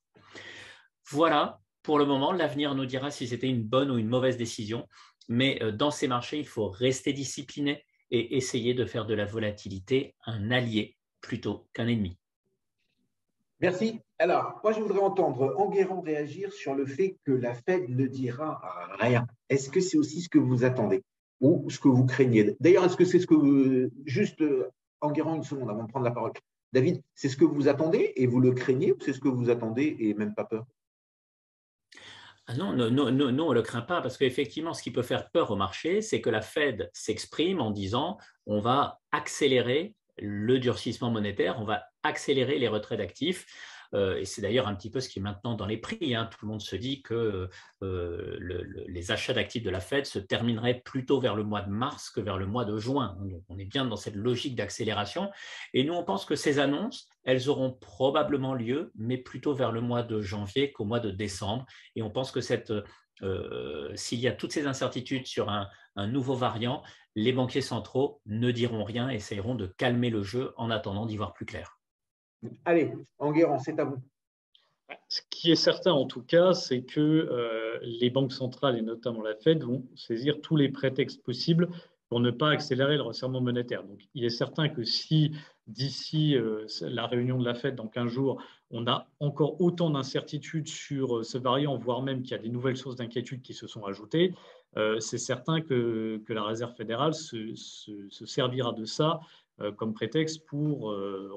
Voilà, pour le moment, l'avenir nous dira si c'était une bonne ou une mauvaise décision, mais dans ces marchés, il faut rester discipliné et essayer de faire de la volatilité un allié plutôt qu'un ennemi. Merci. Alors, moi, je voudrais entendre Enguerrand réagir sur le fait que la Fed ne dira rien. Est-ce que c'est aussi ce que vous attendez ou ce que vous craignez? D'ailleurs, est-ce que c'est ce que vous… Juste, Enguerrand, une seconde avant de prendre la parole. David, c'est ce que vous attendez et vous le craignez ou c'est ce que vous attendez et même pas peur? Ah non, non, non, non, non, on ne le craint pas parce qu'effectivement, ce qui peut faire peur au marché, c'est que la Fed s'exprime en disant on va accélérer le durcissement monétaire, on va accélérer les retraits d'actifs. Et c'est d'ailleurs un petit peu ce qui est maintenant dans les prix. Hein. Tout le monde se dit que les achats d'actifs de la Fed se termineraient plutôt vers le mois de mars que vers le mois de juin. Donc, on est bien dans cette logique d'accélération. Et nous, on pense que ces annonces, elles auront probablement lieu, mais plutôt vers le mois de janvier qu'au mois de décembre. Et on pense que s'il y a toutes ces incertitudes sur un nouveau variant, les banquiers centraux ne diront rien, essayeront de calmer le jeu en attendant d'y voir plus clair. Allez, Enguerrand, c'est à vous. Ce qui est certain en tout cas, c'est que les banques centrales et notamment la Fed vont saisir tous les prétextes possibles pour ne pas accélérer le resserrement monétaire. Donc, il est certain que si d'ici la réunion de la Fed dans 15 jours, on a encore autant d'incertitudes sur ce variant, voire même qu'il y a des nouvelles sources d'inquiétude qui se sont ajoutées, c'est certain que la Réserve fédérale se servira de ça comme prétexte pour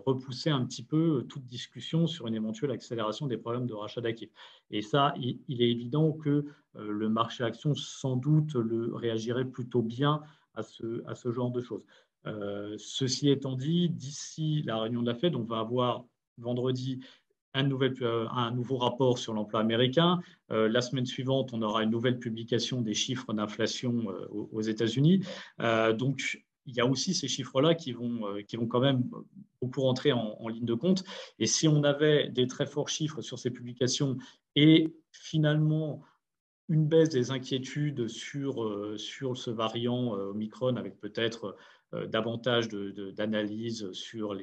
repousser un petit peu toute discussion sur une éventuelle accélération des problèmes de rachat d'actifs. Et ça, il est évident que le marché action, sans doute, réagirait plutôt bien à ce genre de choses. Ceci étant dit, d'ici la réunion de la Fed, on va avoir vendredi un nouveau rapport sur l'emploi américain. La semaine suivante, on aura une nouvelle publication des chiffres d'inflation aux États-Unis. Donc, il y a aussi ces chiffres-là qui vont quand même beaucoup rentrer en ligne de compte. Et si on avait des très forts chiffres sur ces publications et finalement une baisse des inquiétudes sur ce variant Omicron avec peut-être davantage d'analyse sur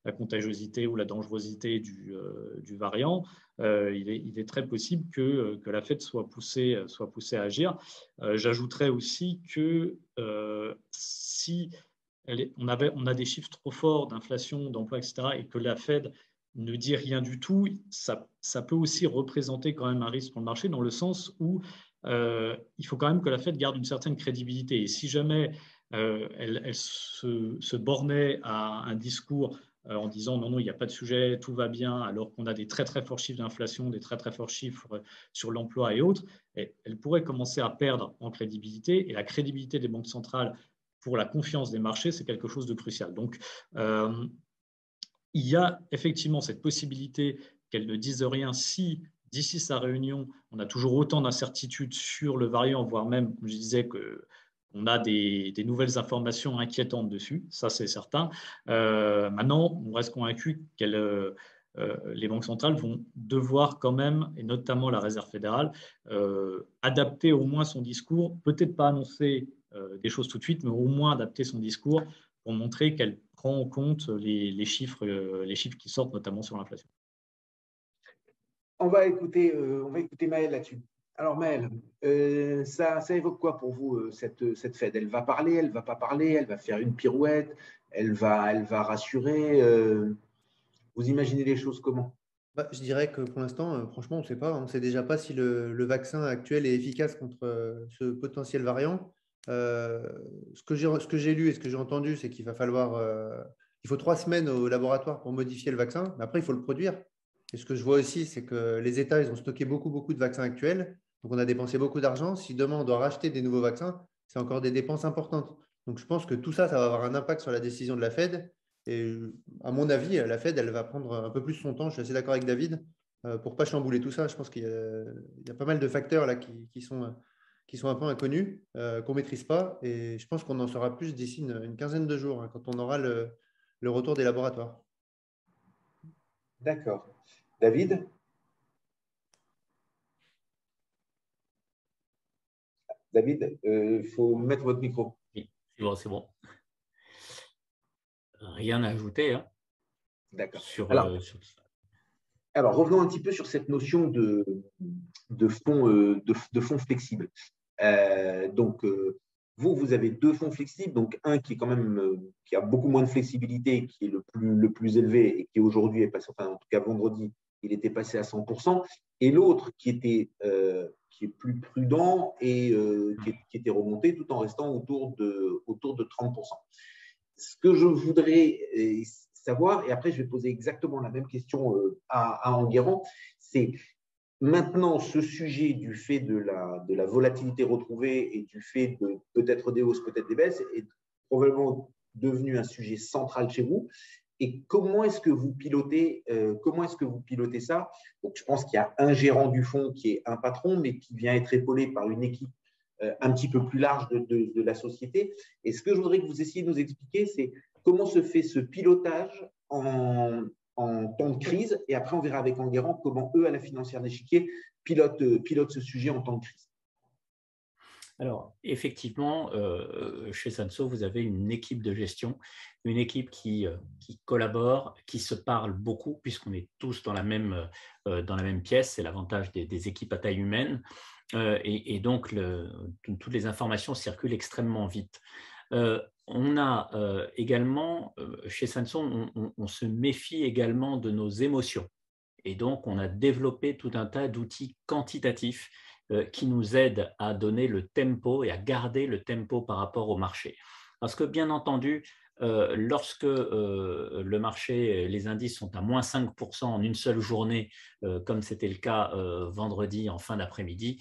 la contagiosité ou la dangerosité du variant, il est très possible que la Fed soit poussée à agir. J'ajouterais aussi que si on a des chiffres trop forts d'inflation, d'emploi, etc., et que la Fed ne dit rien du tout, ça peut aussi représenter quand même un risque pour le marché dans le sens où il faut quand même que la Fed garde une certaine crédibilité. Et si jamais elle se bornait à un discours en disant non, non, il n'y a pas de sujet, tout va bien, alors qu'on a des très très forts chiffres d'inflation, des très très forts chiffres sur l'emploi et autres, elle pourrait commencer à perdre en crédibilité. Et la crédibilité des banques centrales pour la confiance des marchés, c'est quelque chose de crucial. Donc, il y a effectivement cette possibilité qu'elle ne dise rien si, d'ici sa réunion, on a toujours autant d'incertitudes sur le variant, voire même, comme je disais, qu'on a des nouvelles informations inquiétantes dessus, ça c'est certain. Maintenant, on reste convaincu que les banques centrales vont devoir quand même, et notamment la Réserve fédérale, adapter au moins son discours, peut-être pas annoncer des choses tout de suite, mais au moins adapter son discours pour montrer qu'elle prend en compte les chiffres qui sortent, notamment sur l'inflation. On va écouter Maël là-dessus. Alors Maël, ça évoque quoi pour vous cette Fed? Elle va parler, elle ne va pas parler, elle va faire une pirouette, elle va rassurer. Vous imaginez les choses comment? Je dirais que pour l'instant, franchement, on ne sait pas. On ne sait déjà pas si le vaccin actuel est efficace contre ce potentiel variant. Ce que j'ai lu et ce que j'ai entendu, c'est qu'il il faut 3 semaines au laboratoire pour modifier le vaccin. Mais après, il faut le produire. Et ce que je vois aussi, c'est que les États, ils ont stocké beaucoup, beaucoup de vaccins actuels. Donc, on a dépensé beaucoup d'argent. Si demain, on doit racheter des nouveaux vaccins, c'est encore des dépenses importantes. Donc, je pense que tout ça, ça va avoir un impact sur la décision de la Fed. Et à mon avis, la Fed, elle va prendre un peu plus son temps. Je suis assez d'accord avec David pour ne pas chambouler tout ça. Je pense qu'il y a pas mal de facteurs là qui sont un peu inconnus, qu'on ne maîtrise pas. Et je pense qu'on en saura plus d'ici une quinzaine de jours, quand on aura le retour des laboratoires. D'accord. David? David, il faut mettre votre micro. Oui, c'est bon. Rien à ajouter. Hein, d'accord. Alors, revenons un petit peu sur cette notion de fonds flexibles. Donc, vous avez deux fonds flexibles, donc un qui est quand même qui a beaucoup moins de flexibilité, qui est le plus élevé et qui aujourd'hui est passé, enfin en tout cas vendredi, il était passé à 100%, et l'autre qui est plus prudent et qui était remonté tout en restant autour de 30%. Ce que je voudrais savoir, et après je vais poser exactement la même question à Enguerrand, c'est maintenant ce sujet du fait de la volatilité retrouvée et du fait de peut-être des hausses, peut-être des baisses, est probablement devenu un sujet central chez vous. Et comment est-ce que vous pilotez ça? Donc, je pense qu'il y a un gérant du fonds qui est un patron, mais qui vient être épaulé par une équipe un petit peu plus large de la société. Et ce que je voudrais que vous essayiez de nous expliquer, c'est comment se fait ce pilotage en temps de crise. Et après, on verra avec Enguerrand comment eux, à la financière d'échiquier, pilotent ce sujet en temps de crise. Alors, effectivement, chez Sansot, vous avez une équipe de gestion, une équipe qui collabore, qui se parle beaucoup, puisqu'on est tous dans la même pièce. C'est l'avantage des équipes à taille humaine. Et donc, toutes les informations circulent extrêmement vite. On a également, chez Sansot, on se méfie également de nos émotions. Et donc, on a développé tout un tas d'outils quantitatifs qui nous aident à donner le tempo et à garder le tempo par rapport au marché. Parce que, bien entendu, lorsque le marché, les indices sont à moins 5% en une seule journée, comme c'était le cas vendredi en fin d'après-midi,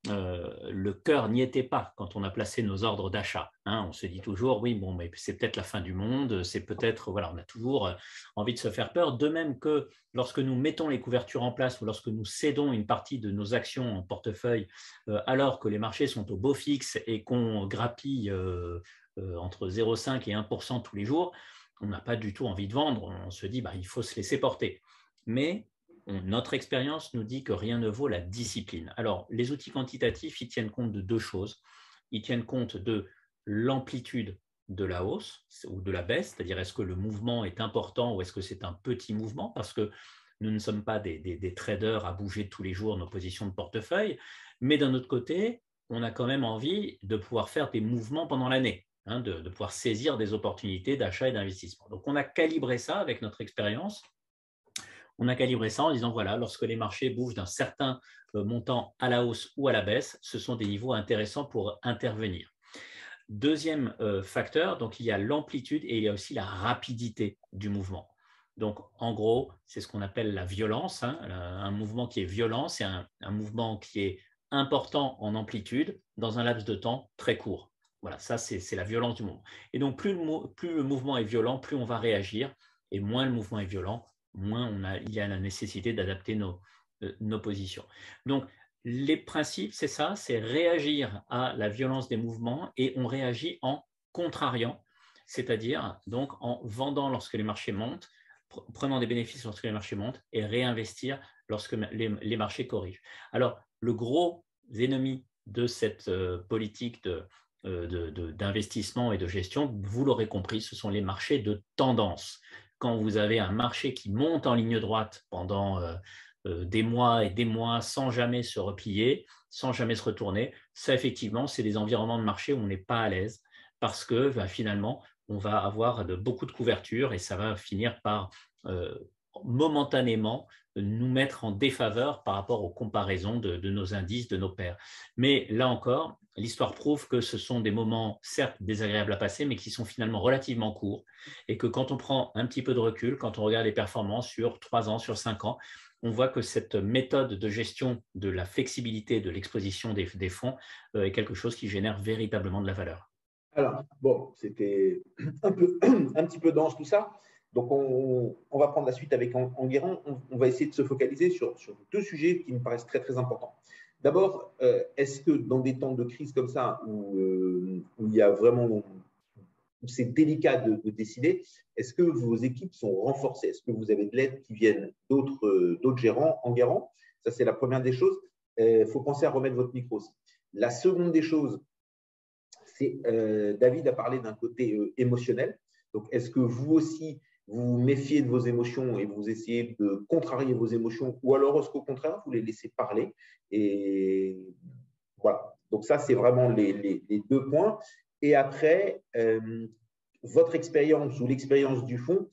le cœur n'y était pas quand on a placé nos ordres d'achat. On se dit toujours, oui, bon, mais c'est peut-être la fin du monde, c'est peut-être, voilà, on a toujours envie de se faire peur. De même que lorsque nous mettons les couvertures en place ou lorsque nous cédons une partie de nos actions en portefeuille, alors que les marchés sont au beau fixe et qu'on grappille entre 0,5 et 1% tous les jours, on n'a pas du tout envie de vendre. On se dit, bah, il faut se laisser porter. Mais notre expérience nous dit que rien ne vaut la discipline. Alors, les outils quantitatifs, ils tiennent compte de deux choses. Ils tiennent compte de l'amplitude de la hausse ou de la baisse, c'est-à-dire est-ce que le mouvement est important ou est-ce que c'est un petit mouvement, parce que nous ne sommes pas des traders à bouger tous les jours nos positions de portefeuille, mais d'un autre côté, on a quand même envie de pouvoir faire des mouvements pendant l'année, de pouvoir saisir des opportunités d'achat et d'investissement. Donc, on a calibré ça avec notre expérience. On a calibré ça en disant, voilà, lorsque les marchés bougent d'un certain montant à la hausse ou à la baisse, ce sont des niveaux intéressants pour intervenir. Deuxième facteur, donc il y a l'amplitude et il y a aussi la rapidité du mouvement. Donc, en gros, c'est ce qu'on appelle la violence. Un mouvement qui est violent, c'est un mouvement qui est important en amplitude dans un laps de temps très court. Voilà, ça, c'est la violence du mouvement. Et donc, plus le mouvement est violent, plus on va réagir, et moins le mouvement est violent, moins il y a la nécessité d'adapter nos positions. Donc, les principes, c'est ça, c'est réagir à la violence des mouvements et on réagit en contrariant, c'est-à-dire donc en vendant lorsque les marchés montent, prenant des bénéfices lorsque les marchés montent et réinvestir lorsque les marchés corrigent. Alors, le gros ennemi de cette politique d'investissement et de gestion, vous l'aurez compris, ce sont les marchés de tendance. Quand vous avez un marché qui monte en ligne droite pendant des mois et des mois sans jamais se replier, sans jamais se retourner, ça effectivement, c'est des environnements de marché où on n'est pas à l'aise parce que finalement, on va avoir beaucoup de couverture et ça va finir par momentanément nous mettre en défaveur par rapport aux comparaisons de nos indices, de nos pairs. Mais là encore, l'histoire prouve que ce sont des moments certes désagréables à passer, mais qui sont finalement relativement courts et que quand on prend un petit peu de recul, quand on regarde les performances sur 3 ans, sur 5 ans, on voit que cette méthode de gestion de la flexibilité de l'exposition des fonds est quelque chose qui génère véritablement de la valeur. Alors, bon, c'était un petit peu dense tout ça. Donc, on va prendre la suite avec Enguerrand. On va essayer de se focaliser sur deux sujets qui me paraissent très, très importants. D'abord, est-ce que dans des temps de crise comme ça, où il y a vraiment, où c'est délicat de décider, est-ce que vos équipes sont renforcées? Est-ce que vous avez de l'aide qui viennent d'autres gérants, Enguerrand? Ça, c'est la première des choses. Il faut penser à remettre votre micro aussi. La seconde des choses, c'est David a parlé d'un côté émotionnel. Donc, est-ce que vous aussi, vous vous méfiez de vos émotions et vous essayez de contrarier vos émotions, ou alors est-ce qu'au contraire, vous les laissez parler? Et voilà. Donc, ça, c'est vraiment les deux points. Et après, votre expérience ou l'expérience du fonds,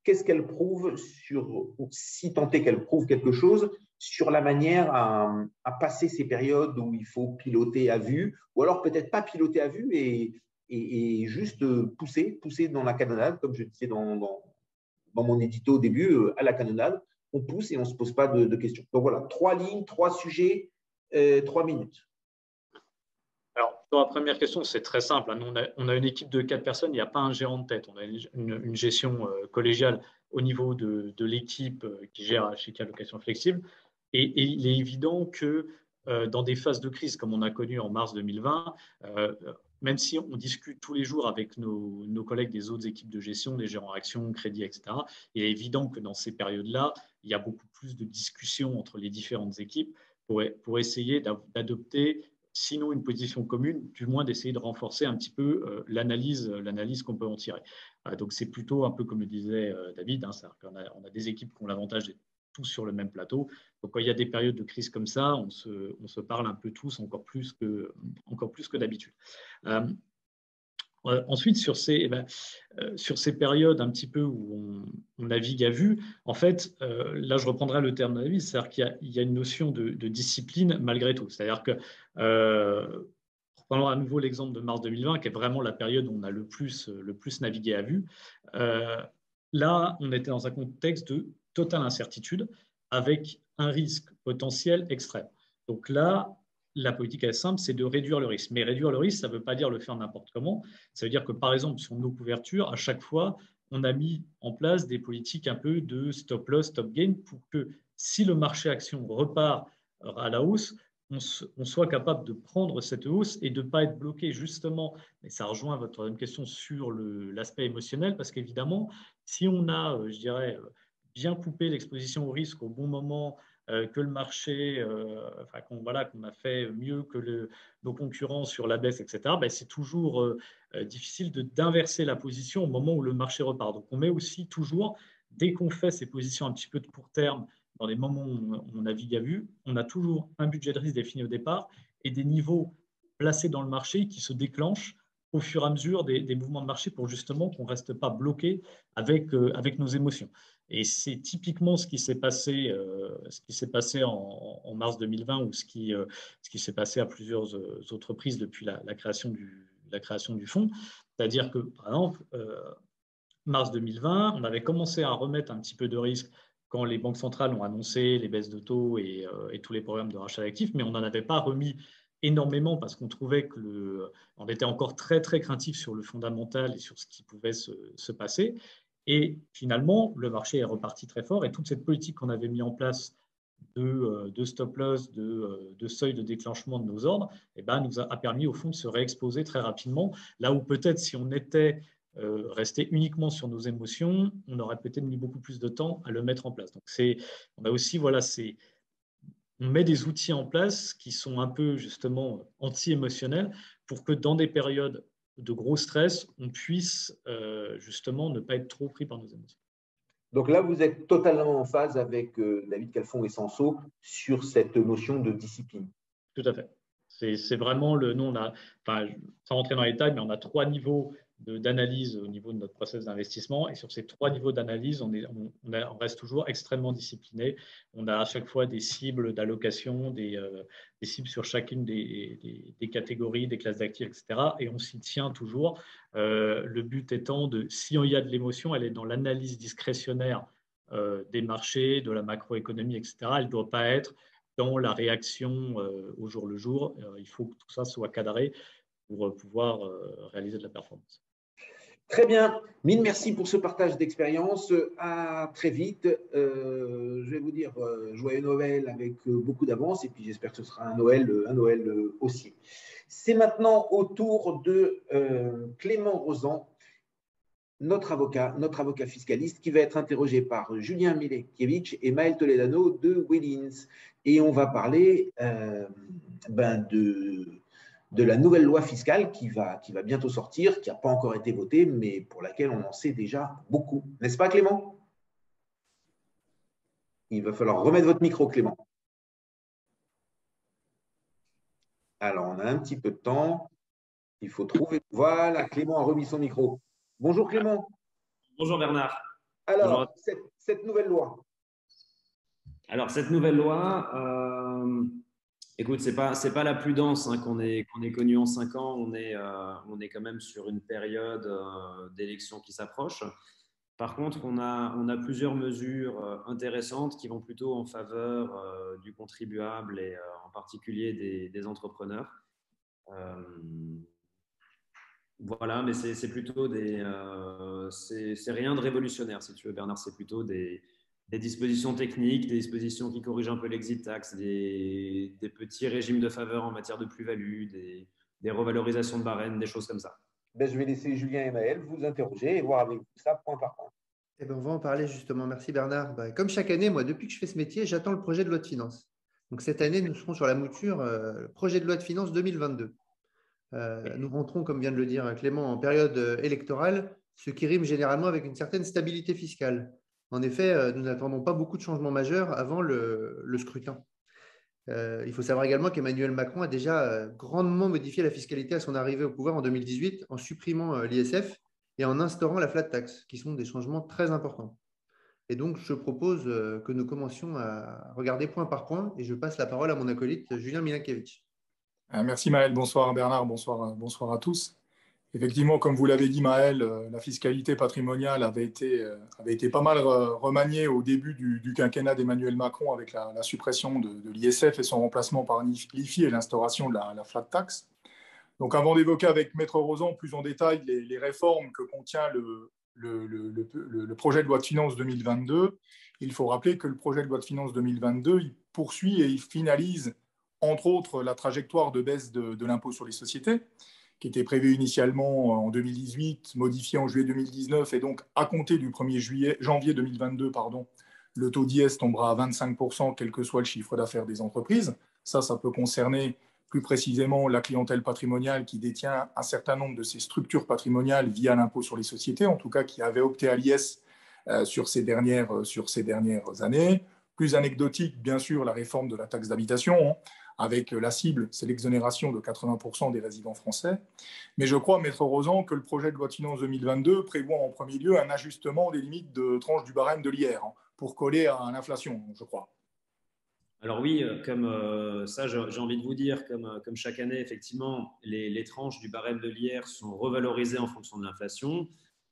qu'est-ce qu'elle prouve ou si tant est qu'elle prouve quelque chose, sur la manière à passer ces périodes où il faut piloter à vue, ou alors peut-être pas piloter à vue et juste pousser dans la canonnade, comme je disais dans mon édito au début, à la canonnade, on pousse et on ne se pose pas de questions. Donc voilà, 3 lignes, 3 sujets, 3 minutes. Alors, pour la première question, c'est très simple. Nous, on a une équipe de 4 personnes, il n'y a pas un gérant de tête. On a une gestion collégiale au niveau de l'équipe qui gère chez Allocation Flexible. Et il est évident que dans des phases de crise comme on a connu en mars 2020, même si on discute tous les jours avec nos collègues des autres équipes de gestion, des gérants actions, crédits, etc., il est évident que dans ces périodes-là, il y a beaucoup plus de discussions entre les différentes équipes pour essayer d'adopter, sinon une position commune, du moins d'essayer de renforcer un petit peu l'analyse qu'on peut en tirer. Donc c'est plutôt un peu comme le disait David, c'est-à-dire qu'on a des équipes qui ont l'avantage d'être tous sur le même plateau. Donc, quand il y a des périodes de crise comme ça, on se parle un peu tous encore plus que d'habitude. Ensuite, sur ces périodes un petit peu où on navigue à vue, en fait, là, je reprendrai le terme d'analyse, c'est-à-dire qu'il y a une notion de discipline malgré tout. C'est-à-dire que, prenons à nouveau l'exemple de mars 2020, qui est vraiment la période où on a le plus navigué à vue. Là, on était dans un contexte de totale incertitude avec un risque potentiel extrême. Donc là, la politique est simple, c'est de réduire le risque. Mais réduire le risque, ça ne veut pas dire le faire n'importe comment. Ça veut dire que, par exemple, sur nos couvertures, à chaque fois, on a mis en place des politiques un peu de stop loss, stop gain, pour que si le marché action repart à la hausse, on soit capable de prendre cette hausse et de ne pas être bloqué justement. Mais ça rejoint votre troisième question sur l'aspect émotionnel, parce qu'évidemment, si on a, je dirais, bien coupé l'exposition au risque au bon moment, que le marché, qu'on a fait mieux que nos concurrents sur la baisse, etc., c'est toujours difficile d'inverser la position au moment où le marché repart. Donc, on met aussi toujours, dès qu'on fait ces positions un petit peu de court terme, dans les moments où on navigue à vue, on a toujours un budget de risque défini au départ et des niveaux placés dans le marché qui se déclenchent au fur et à mesure des mouvements de marché pour justement qu'on ne reste pas bloqué avec nos émotions. Et c'est typiquement ce qui s'est passé en mars 2020 ou ce qui s'est passé à plusieurs autres reprises depuis la création du fonds. C'est-à-dire que, par exemple, mars 2020, on avait commencé à remettre un petit peu de risque quand les banques centrales ont annoncé les baisses de taux et tous les programmes de rachat d'actifs, mais on n'en avait pas remis énormément parce qu'on trouvait on était encore très, très craintif sur le fondamental et sur ce qui pouvait se passer. Et finalement, le marché est reparti très fort et toute cette politique qu'on avait mis en place de stop loss, de seuil de déclenchement de nos ordres, nous a permis au fond de se réexposer très rapidement. Là où peut-être si on était resté uniquement sur nos émotions, on aurait peut-être mis beaucoup plus de temps à le mettre en place. Donc on a aussi, on met des outils en place qui sont un peu justement anti-émotionnels pour que dans des périodes de gros stress, on puisse justement ne pas être trop pris par nos émotions. Donc là, vous êtes totalement en phase avec David Calfon et Sanso sur cette notion de discipline. Tout à fait. C'est vraiment sans rentrer dans les détails, mais on a 3 niveaux d'analyse au niveau de notre process d'investissement. Et sur ces 3 niveaux d'analyse, on reste toujours extrêmement discipliné. On a à chaque fois des cibles d'allocation, des cibles sur chacune des catégories, des classes d'actifs, etc. Et on s'y tient toujours. Le but étant si il y a de l'émotion, elle est dans l'analyse discrétionnaire des marchés, de la macroéconomie, etc. Elle ne doit pas être dans la réaction au jour le jour. Il faut que tout ça soit cadré pour pouvoir réaliser de la performance. Très bien. Mille merci pour ce partage d'expérience. À très vite. Je vais vous dire joyeux Noël avec beaucoup d'avance et puis j'espère que ce sera un Noël aussi. C'est maintenant au tour de Clément Rozan, notre avocat fiscaliste, qui va être interrogé par Julien Milekiewicz et Maël Toledano de Willins. Et on va parler de la nouvelle loi fiscale qui va bientôt sortir, qui n'a pas encore été votée, mais pour laquelle on en sait déjà beaucoup. N'est-ce pas, Clément? Il va falloir remettre votre micro, Clément. Alors, on a un petit peu de temps. Il faut trouver. Voilà, Clément a remis son micro. Bonjour Clément. Bonjour Bernard. Alors, Bonjour. cette nouvelle loi. Alors, cette nouvelle loi, écoute, c'est pas la plus dense hein, qu'on ait connue en 5 ans. On est quand même sur une période d'élection qui s'approche. Par contre, on a plusieurs mesures intéressantes qui vont plutôt en faveur du contribuable et en particulier des entrepreneurs. Voilà, mais c'est plutôt c'est rien de révolutionnaire, si tu veux, Bernard. C'est plutôt des dispositions techniques, des dispositions qui corrigent un peu l'exit tax, des petits régimes de faveur en matière de plus-value, des revalorisations de barèmes, des choses comme ça. Ben, je vais laisser Julien et Maël vous interroger et voir avec vous ça point par point. Eh ben, on va en parler justement. Merci Bernard. Comme chaque année, moi, depuis que je fais ce métier, j'attends le projet de loi de finances. Donc cette année, nous serons sur la mouture le projet de loi de finances 2022. Nous rentrons, comme vient de le dire Clément, en période électorale, ce qui rime généralement avec une certaine stabilité fiscale. En effet, nous n'attendons pas beaucoup de changements majeurs avant le scrutin. Il faut savoir également qu'Emmanuel Macron a déjà grandement modifié la fiscalité à son arrivée au pouvoir en 2018 en supprimant l'ISF et en instaurant la flat tax, qui sont des changements très importants. Et donc, je propose que nous commencions à regarder point par point et je passe la parole à mon acolyte Julien Milinkiewicz. Merci Maël, bonsoir Bernard, bonsoir à tous. Effectivement, comme vous l'avez dit Maël, la fiscalité patrimoniale avait été pas mal remaniée au début du quinquennat d'Emmanuel Macron avec la suppression de l'ISF et son remplacement par l'IFI et l'instauration de la flat tax. Donc avant d'évoquer avec Maître Rozan plus en détail les réformes que contient le projet de loi de finances 2022, il faut rappeler que le projet de loi de finances 2022, il poursuit et il finalise entre autres la trajectoire de baisse de l'impôt sur les sociétés, qui était prévue initialement en 2018, modifiée en juillet 2019, et donc à compter du 1er janvier 2022, le taux d'IS tombera à 25%, quel que soit le chiffre d'affaires des entreprises. Ça peut concerner plus précisément la clientèle patrimoniale qui détient un certain nombre de ces structures patrimoniales via l'impôt sur les sociétés, en tout cas qui avait opté à l'IS sur ces dernières années. Plus anecdotique, bien sûr, la réforme de la taxe d'habitation, avec la cible, c'est l'exonération de 80% des résidents français. Mais je crois, Maître Rozan, que le projet de loi de finances 2022 prévoit en premier lieu un ajustement des limites de tranche du barème de l'IR pour coller à l'inflation, je crois. Alors oui, comme ça, j'ai envie de vous dire, comme chaque année, effectivement, les tranches du barème de l'IR sont revalorisées en fonction de l'inflation.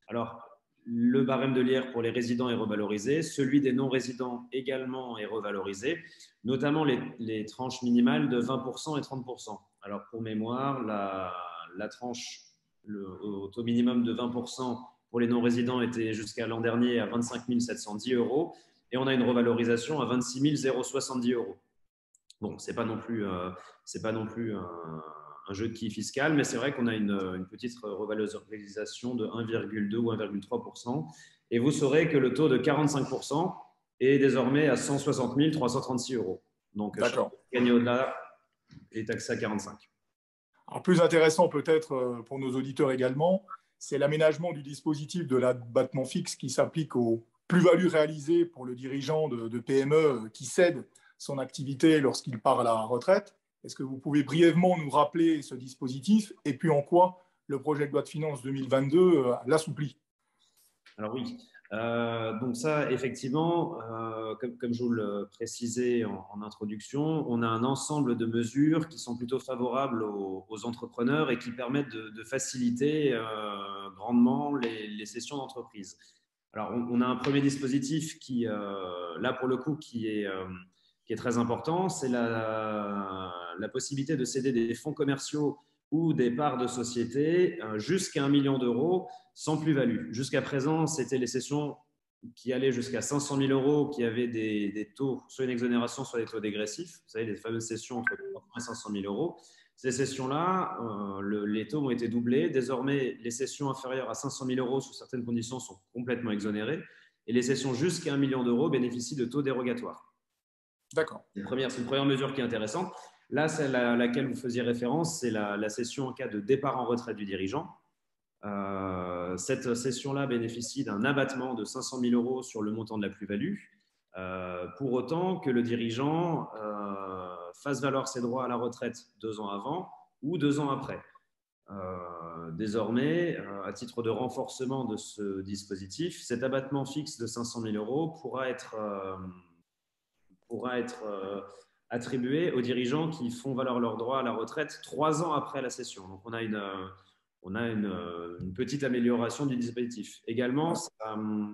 Alors, le barème de l'IR pour les résidents est revalorisé, celui des non-résidents également est revalorisé, notamment les tranches minimales de 20% et 30%. Alors, pour mémoire, la tranche au taux minimum de 20% pour les non-résidents était jusqu'à l'an dernier à 25 710 € et on a une revalorisation à 26 070 €. Bon, ce n'est pas non plus un jeu de quilles fiscal, mais c'est vrai qu'on a une petite revalorisation de 1,2 ou 1,3%. Et vous saurez que le taux de 45% est désormais à 160 336 €. Donc, gagner au-delà est taxé à 45. Alors, plus intéressant peut-être pour nos auditeurs également, c'est l'aménagement du dispositif de l'abattement fixe qui s'applique aux plus-values réalisées pour le dirigeant de PME qui cède son activité lorsqu'il part à la retraite. Est-ce que vous pouvez brièvement nous rappeler ce dispositif et puis en quoi le projet de loi de finances 2022 l'assouplit? Alors oui, donc ça, effectivement, comme je vous le précisais en introduction, on a un ensemble de mesures qui sont plutôt favorables aux entrepreneurs et qui permettent de faciliter grandement les cessions d'entreprise. Alors, on a un premier dispositif qui, là pour le coup, qui est très important, c'est la possibilité de céder des fonds commerciaux ou des parts de société jusqu'à 1 million d'euros sans plus-value. Jusqu'à présent, c'était les cessions qui allaient jusqu'à 500 000 € qui avaient des taux, soit une exonération, soit des taux dégressifs. Vous savez, les fameuses cessions entre 300 et 500 000 €. Ces cessions-là, les taux ont été doublés. Désormais, les cessions inférieures à 500 000 € sous certaines conditions sont complètement exonérées et les cessions jusqu'à 1 million d'euros bénéficient de taux dérogatoires. D'accord. C'est une première mesure qui est intéressante. Là, celle à laquelle vous faisiez référence, c'est la cession en cas de départ en retraite du dirigeant. Cette cession-là bénéficie d'un abattement de 500 000 € sur le montant de la plus-value, pour autant que le dirigeant fasse valoir ses droits à la retraite 2 ans avant ou 2 ans après. Désormais, à titre de renforcement de ce dispositif, cet abattement fixe de 500 000 € pourra être attribué aux dirigeants qui font valoir leur droit à la retraite 3 ans après la cession. Donc, on a une petite amélioration du dispositif. Également,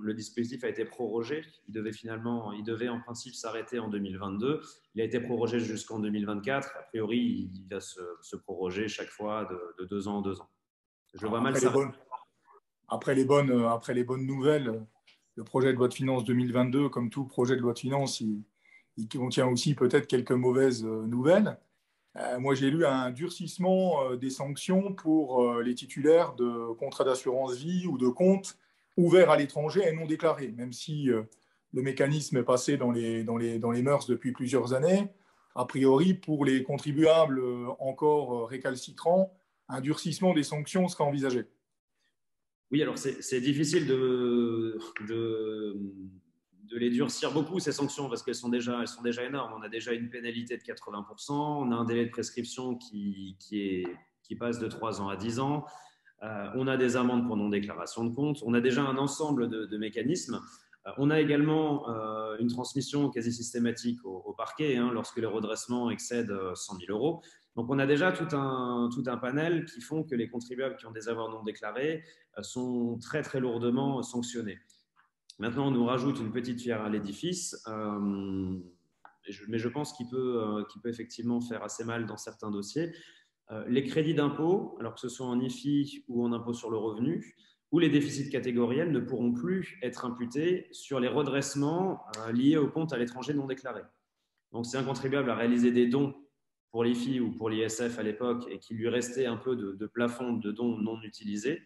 le dispositif a été prorogé. Il devait en principe s'arrêter en 2022. Il a été prorogé jusqu'en 2024. A priori, il va se proroger chaque fois de 2 ans en 2 ans. Je vois mal ça. Après les bonnes nouvelles, le projet de loi de finances 2022, comme tout projet de loi de finances, il contient aussi peut-être quelques mauvaises nouvelles. Moi, j'ai lu un durcissement des sanctions pour les titulaires de contrats d'assurance vie ou de comptes ouverts à l'étranger et non déclarés, même si le mécanisme est passé dans les mœurs depuis plusieurs années. A priori, pour les contribuables encore récalcitrants, un durcissement des sanctions sera envisagé. Oui, alors c'est difficile de les durcir beaucoup, ces sanctions, parce qu'elles sont déjà énormes. On a déjà une pénalité de 80%, on a un délai de prescription qui passe de 3 ans à 10 ans, on a des amendes pour non-déclaration de compte, on a déjà un ensemble de mécanismes. On a également une transmission quasi systématique au parquet lorsque les redressements excèdent 100 000 €. Donc, on a déjà tout un panel qui font que les contribuables qui ont des avoirs non déclarés sont très, très lourdement sanctionnés. Maintenant, on nous rajoute une petite pierre à l'édifice, mais je pense qu'il peut effectivement faire assez mal dans certains dossiers. Les crédits d'impôt, alors que ce soit en IFI ou en impôt sur le revenu, ou les déficits catégoriels ne pourront plus être imputés sur les redressements liés aux comptes à l'étranger non déclarés. Donc, si un contribuable a réalisé des dons pour l'IFI ou pour l'ISF à l'époque et qu'il lui restait un peu de plafond de dons non utilisés,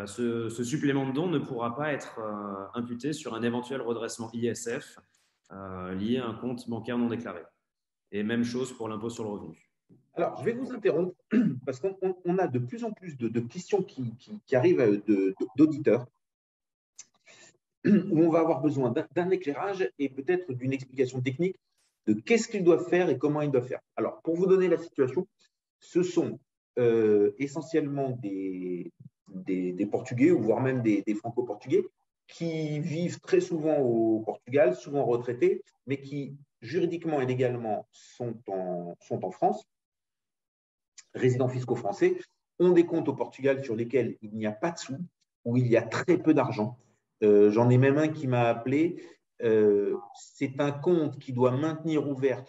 ce supplément de dons ne pourra pas être imputé sur un éventuel redressement ISF lié à un compte bancaire non déclaré. Et même chose pour l'impôt sur le revenu. Alors, je vais vous interrompre parce qu'on a de plus en plus de questions qui arrivent d'auditeurs où on va avoir besoin d'un éclairage et peut-être d'une explication technique de qu'est-ce qu'ils doivent faire et comment ils doivent faire. Alors, pour vous donner la situation, ce sont essentiellement des Portugais ou voire même des Franco-Portugais qui vivent très souvent au Portugal, souvent retraités, mais qui juridiquement et légalement sont en France, résidents fiscaux français, ont des comptes au Portugal sur lesquels il n'y a pas de sous, où il y a très peu d'argent. J'en ai même un qui m'a appelé. C'est un compte qui doit maintenir ouvert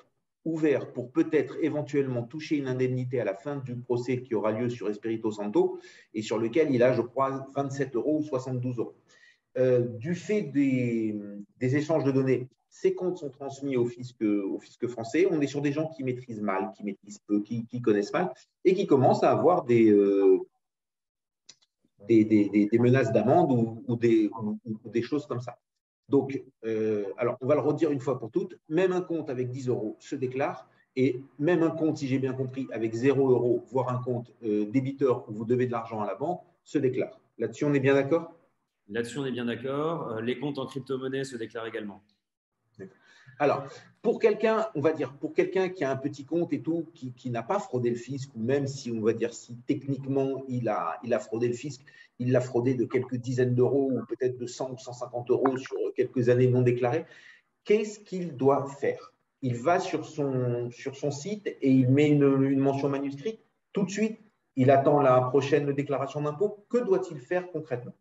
pour peut-être éventuellement toucher une indemnité à la fin du procès qui aura lieu sur Espírito Santo et sur lequel il a, je crois, 27 € ou 72 €. Du fait des échanges de données, ces comptes sont transmis au fisc français. On est sur des gens qui maîtrisent mal, qui maîtrisent peu, qui connaissent mal et qui commencent à avoir des menaces d'amende ou des choses comme ça. Donc, alors, on va le redire une fois pour toutes, même un compte avec 10 € se déclare et même un compte, si j'ai bien compris, avec 0 €, voire un compte débiteur où vous devez de l'argent à la banque, se déclare. Là-dessus, on est bien d'accord ? Là-dessus, on est bien d'accord. Les comptes en crypto-monnaie se déclarent également. Alors, pour quelqu'un, on va dire, pour quelqu'un qui a un petit compte et tout, qui n'a pas fraudé le fisc, ou même si on va dire si techniquement il a fraudé le fisc, il l'a fraudé de quelques dizaines d'euros ou peut-être de 100 ou 150 € sur quelques années non déclarées, qu'est-ce qu'il doit faire? Il va sur son site et il met une mention manuscrite. Tout de suite, il attend la prochaine déclaration d'impôt. Que doit-il faire concrètement?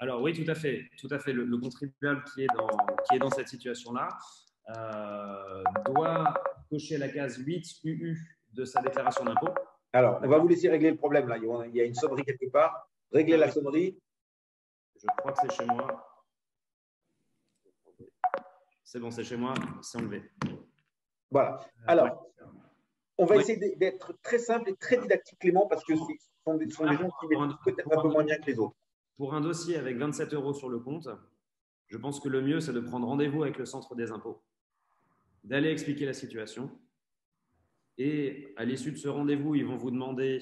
Alors oui, tout à fait. Le contribuable qui est dans cette situation-là doit cocher la case 8 UU de sa déclaration d'impôt. Alors, on va vous laisser régler le problème là. Il y a une sonnerie quelque part. Réglez la sonnerie. Je crois que c'est chez moi. C'est bon, c'est chez moi. C'est enlevé. Voilà. Alors, on va essayer d'être très simple et très didactique, Clément, parce que ce sont des gens qui maîtrisent peut-être un peu moins bien que les autres. Pour un dossier avec 27 € sur le compte, je pense que le mieux, c'est de prendre rendez-vous avec le centre des impôts, d'aller expliquer la situation. Et à l'issue de ce rendez-vous, ils vont vous demander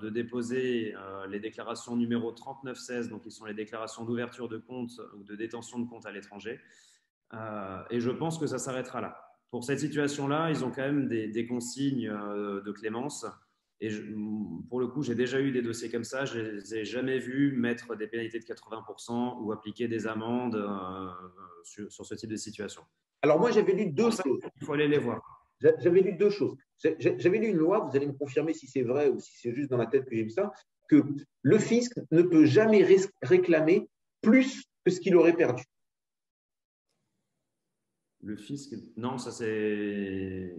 de déposer les déclarations numéro 3916, donc qui sont les déclarations d'ouverture de compte ou de détention de compte à l'étranger. Et je pense que ça s'arrêtera là. Pour cette situation-là, ils ont quand même des consignes de clémence Et pour le coup, j'ai déjà eu des dossiers comme ça. Je ne les ai jamais vus mettre des pénalités de 80% ou appliquer des amendes sur ce type de situation. Alors moi, j'avais lu deux choses. Il faut aller les voir. J'avais lu deux choses. J'avais lu une loi, vous allez me confirmer si c'est vrai ou si c'est juste dans ma tête que j'ai vu ça, que le fisc ne peut jamais réclamer plus que ce qu'il aurait perdu. Le fisc, non, ça c'est…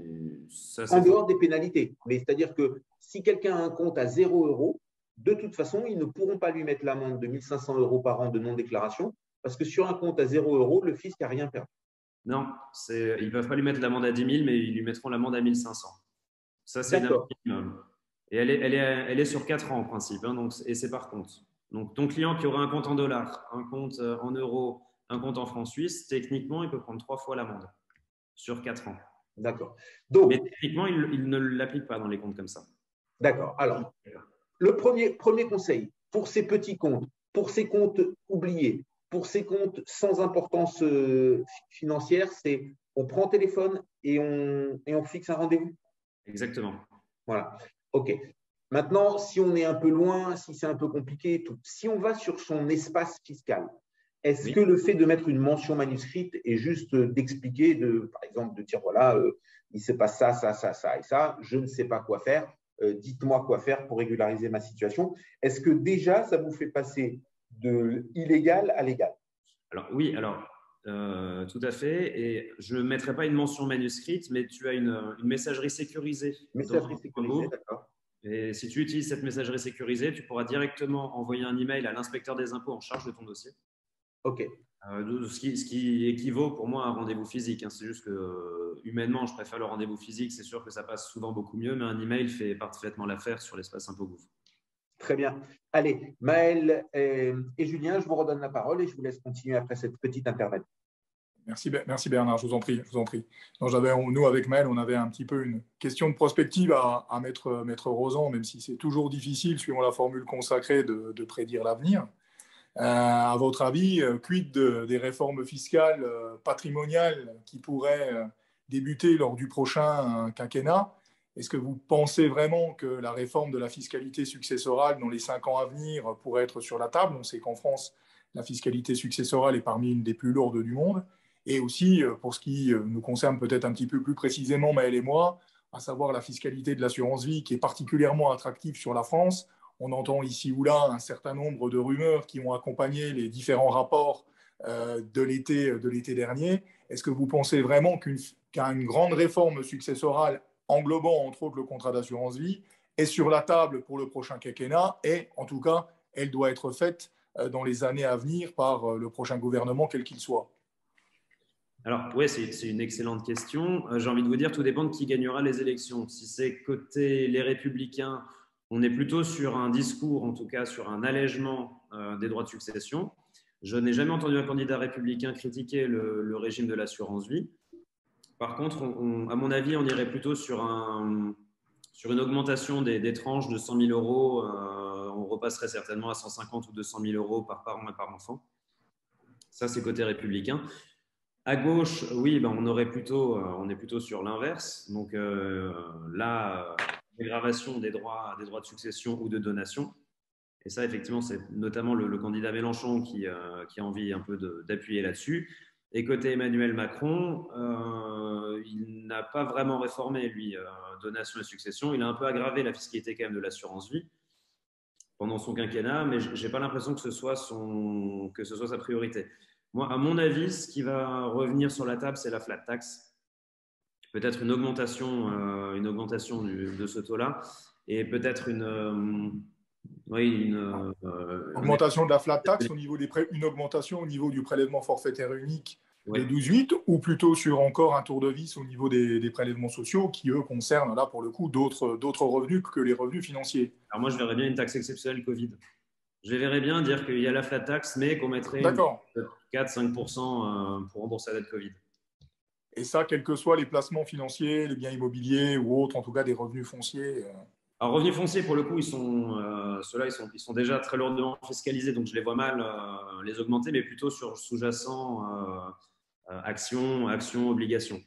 En dehors des pénalités. Mais c'est-à-dire que si quelqu'un a un compte à 0 euros, de toute façon, ils ne pourront pas lui mettre l'amende de 1 500 euros par an de non-déclaration parce que sur un compte à 0 euros, le fisc n'a rien perdu. Non, ils ne peuvent pas lui mettre l'amende à 10 000, mais ils lui mettront l'amende à 1 500. Ça, c'est une amende minimum. Et elle est sur 4 ans en principe, hein, donc, et c'est par compte. Donc, ton client qui aura un compte en dollars, un compte en euros, un compte en francs suisses, techniquement, il peut prendre 3 fois l'amende sur 4 ans. D'accord. Donc, mais techniquement, il ne l'applique pas dans les comptes comme ça. D'accord. Alors, le premier conseil pour ces petits comptes, pour ces comptes oubliés, pour ces comptes sans importance financière, c'est on prend le téléphone et on fixe un rendez-vous. Exactement. Voilà. OK. Maintenant, si on est un peu loin, si c'est un peu compliqué, si on va sur son espace fiscal, est-ce que le fait de mettre une mention manuscrite est juste d'expliquer, par exemple, de dire voilà, il se passe ça, ça, ça, ça et ça, je ne sais pas quoi faire, dites-moi quoi faire pour régulariser ma situation. Est-ce que déjà, ça vous fait passer de illégal à légal? Alors oui, tout à fait. Et je ne mettrai pas une mention manuscrite, mais tu as une messagerie sécurisée. Messagerie sécurisée, d'accord. Et si tu utilises cette messagerie sécurisée, tu pourras directement envoyer un email à l'inspecteur des impôts en charge de ton dossier. OK. Ce qui équivaut pour moi à un rendez-vous physique. Hein. C'est juste que humainement, je préfère le rendez-vous physique. C'est sûr que ça passe souvent beaucoup mieux, mais un email fait parfaitement l'affaire sur l'espace ImpôGouv. Très bien. Allez, Maël et Julien, je vous redonne la parole et je vous laisse continuer après cette petite intermède. Merci Bernard, je vous en prie. Non, nous, avec Maël, on avait un petit peu une question de prospective à mettre Rosan, même si c'est toujours difficile, suivant la formule consacrée, de prédire l'avenir. À votre avis, quid des réformes fiscales patrimoniales qui pourraient débuter lors du prochain quinquennat? Est-ce que vous pensez vraiment que la réforme de la fiscalité successorale dans les 5 ans à venir pourrait être sur la table? On sait qu'en France, la fiscalité successorale est parmi une des plus lourdes du monde. Et aussi, pour ce qui nous concerne peut-être un petit peu plus précisément, Maël et moi, à savoir la fiscalité de l'assurance vie qui est particulièrement attractive sur la France. On entend ici ou là un certain nombre de rumeurs qui ont accompagné les différents rapports de l'été dernier. Est-ce que vous pensez vraiment qu'une grande réforme successorale englobant entre autres le contrat d'assurance vie est sur la table pour le prochain quinquennat et en tout cas, elle doit être faite dans les années à venir par le prochain gouvernement, quel qu'il soit? Alors, oui, c'est une excellente question. J'ai envie de vous dire, tout dépend de qui gagnera les élections. Si c'est côté les Républicains, on est plutôt sur un discours, en tout cas sur un allègement des droits de succession. Je n'ai jamais entendu un candidat républicain critiquer le régime de l'assurance vie. Par contre, à mon avis, on irait plutôt sur une augmentation des tranches de 100 000 euros. On repasserait certainement à 150 ou 200 000 euros par parent et par enfant. Ça, c'est côté républicain. À gauche, oui, on est plutôt sur l'inverse. Donc là, dégravation des droits de succession ou de donation. Et ça, effectivement, c'est notamment le candidat Mélenchon qui a envie un peu d'appuyer là-dessus. Et côté Emmanuel Macron, il n'a pas vraiment réformé, lui, donation et succession. Il a un peu aggravé la fiscalité quand même de l'assurance vie pendant son quinquennat, mais je n'ai pas l'impression que ce soit sa priorité. Moi, à mon avis, ce qui va revenir sur la table, c'est la flat tax. Peut-être une augmentation de ce taux-là et peut-être augmentation de la flat tax une augmentation au niveau du prélèvement forfaitaire unique de 12,8 ou plutôt sur encore un tour de vis au niveau des prélèvements sociaux qui, eux, concernent là pour le coup d'autres revenus que les revenus financiers. Alors moi, je verrais bien une taxe exceptionnelle Covid. Je verrais bien dire qu'il y a la flat tax, mais qu'on mettrait 4-5% pour rembourser la dette Covid. Et ça, quels que soient les placements financiers, les biens immobiliers ou autres, en tout cas des revenus fonciers. Alors, revenus fonciers, pour le coup, ceux-là, ils sont déjà très lourdement fiscalisés, donc je les vois mal les augmenter, mais plutôt sous-jacent actions, obligations.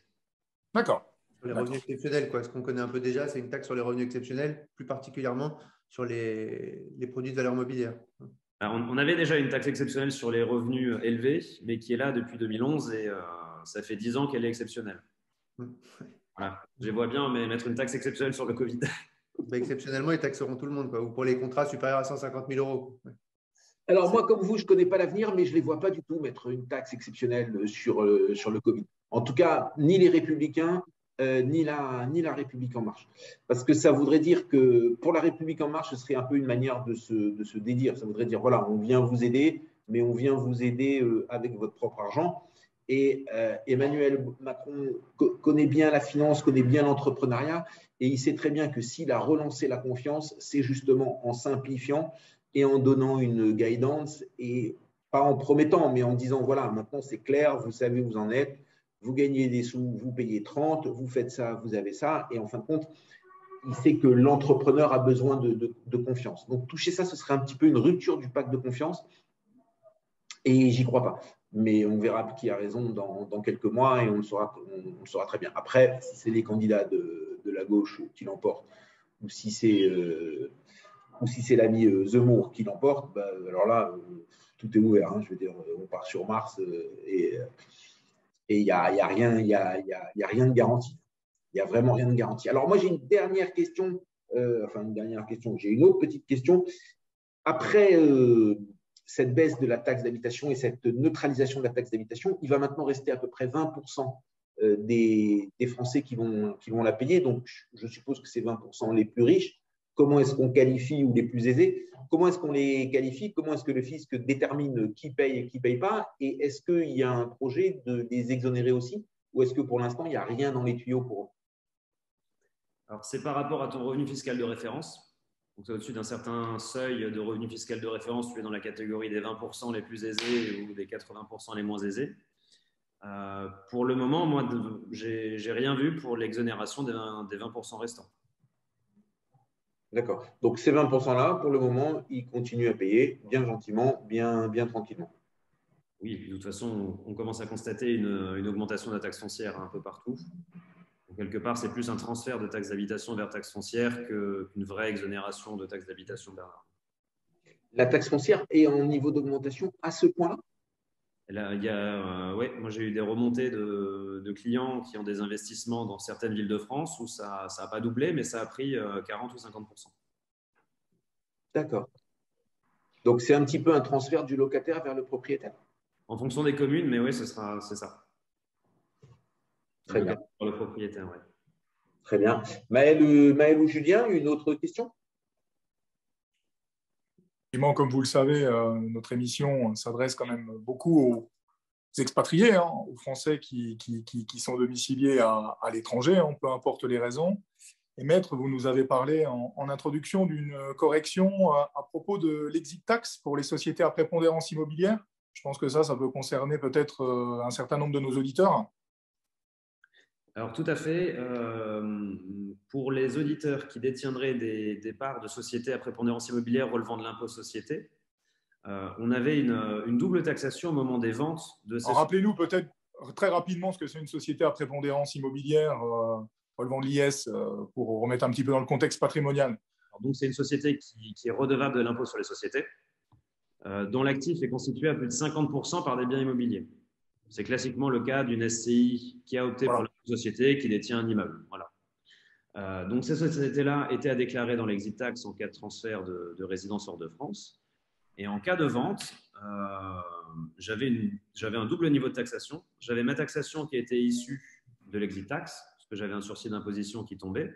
D'accord. les revenus exceptionnels, quoi. Ce qu'on connaît un peu déjà, c'est une taxe sur les revenus exceptionnels, plus particulièrement sur les produits de valeur mobilière. Alors, on avait déjà une taxe exceptionnelle sur les revenus élevés, mais qui est là depuis 2011 et ça fait 10 ans qu'elle est exceptionnelle. Voilà. Je vois bien, mais mettre une taxe exceptionnelle sur le Covid. Bah, exceptionnellement, ils taxeront tout le monde, quoi. Ou pour les contrats supérieurs à 150 000 euros. Ouais. Alors moi, comme vous, je ne connais pas l'avenir, mais je ne les vois pas du tout mettre une taxe exceptionnelle sur le Covid. En tout cas, ni les Républicains, ni la République En Marche. Parce que ça voudrait dire que pour la République En Marche, ce serait un peu une manière de se dédire. Ça voudrait dire, voilà, on vient vous aider, mais on vient vous aider avec votre propre argent. Et Emmanuel Macron connaît bien la finance, connaît bien l'entrepreneuriat, et il sait très bien que s'il a relancé la confiance, c'est justement en simplifiant et en donnant une guidance, et pas en promettant, mais en disant, voilà, maintenant c'est clair, vous savez où vous en êtes, vous gagnez des sous, vous payez 30, vous faites ça, vous avez ça, et en fin de compte, il sait que l'entrepreneur a besoin de confiance. Donc toucher ça, ce serait un petit peu une rupture du pacte de confiance, et j'y crois pas. Mais on verra qui a raison dans quelques mois et on le saura très bien. Après, si c'est les candidats de la gauche qui l'emportent, ou si c'est l'ami Zemmour qui l'emporte, bah, alors là, tout est ouvert. Hein, je veux dire, on part sur Mars et il n'y a rien de garanti. Il n'y a vraiment rien de garanti. Alors moi, j'ai une dernière question, j'ai une autre petite question. Après cette baisse de la taxe d'habitation et cette neutralisation de la taxe d'habitation, il va maintenant rester à peu près 20% des Français qui vont la payer. Donc, je suppose que c'est 20% les plus riches. Comment est-ce qu'on qualifie, ou les plus aisés, comment est-ce qu'on les qualifie? Comment est-ce que le fisc détermine qui paye et qui ne paye pas? Et est-ce qu'il y a un projet de les exonérer aussi? Ou est-ce que pour l'instant, il n'y a rien dans les tuyaux pour eux? Alors, c'est par rapport à ton revenu fiscal de référence. Donc, au-dessus d'un certain seuil de revenu fiscal de référence, tu es dans la catégorie des 20% les plus aisés ou des 80% les moins aisés. Pour le moment, moi, j'ai rien vu pour l'exonération des 20% restants. D'accord. Donc, ces 20%-là, pour le moment, ils continuent à payer bien gentiment, bien tranquillement. Oui, de toute façon, on commence à constater une augmentation de la taxe foncière un peu partout. Donc, quelque part, c'est plus un transfert de taxe d'habitation vers taxe foncière qu'une vraie exonération de taxe d'habitation, Bernard. La taxe foncière est en niveau d'augmentation à ce point-là? Ouais, moi j'ai eu des remontées de clients qui ont des investissements dans certaines villes de France où ça n'a pas doublé, mais ça a pris 40 ou 50%. D'accord. Donc c'est un petit peu un transfert du locataire vers le propriétaire. En fonction des communes, mais oui, c'est ça. Très bien. Pour le propriétaire, oui. Très bien. Maël ou Julien, une autre question? Comme vous le savez, notre émission s'adresse quand même beaucoup aux expatriés, hein, aux Français qui sont domiciliés à l'étranger, hein, peu importe les raisons. Et Maître, vous nous avez parlé en introduction d'une correction à propos de l'exit tax pour les sociétés à prépondérance immobilière. Je pense que ça peut concerner peut-être un certain nombre de nos auditeurs. Alors, tout à fait. Pour les auditeurs qui détiendraient des parts de sociétés à prépondérance immobilière relevant de l'impôt société, on avait une double taxation au moment des ventes de ces... Rappelez-nous peut-être très rapidement ce que c'est une société à prépondérance immobilière relevant de l'IS pour remettre un petit peu dans le contexte patrimonial. Alors, donc, c'est une société qui est redevable de l'impôt sur les sociétés, dont l'actif est constitué à plus de 50% par des biens immobiliers. C'est classiquement le cas d'une SCI qui a opté pour la société qui détient un immeuble. Voilà. Donc, ces sociétés-là étaient à déclarer dans l'exit tax en cas de transfert de résidence hors de France. Et en cas de vente, j'avais un double niveau de taxation. J'avais ma taxation qui était issue de l'exit tax, parce que j'avais un sursis d'imposition qui tombait.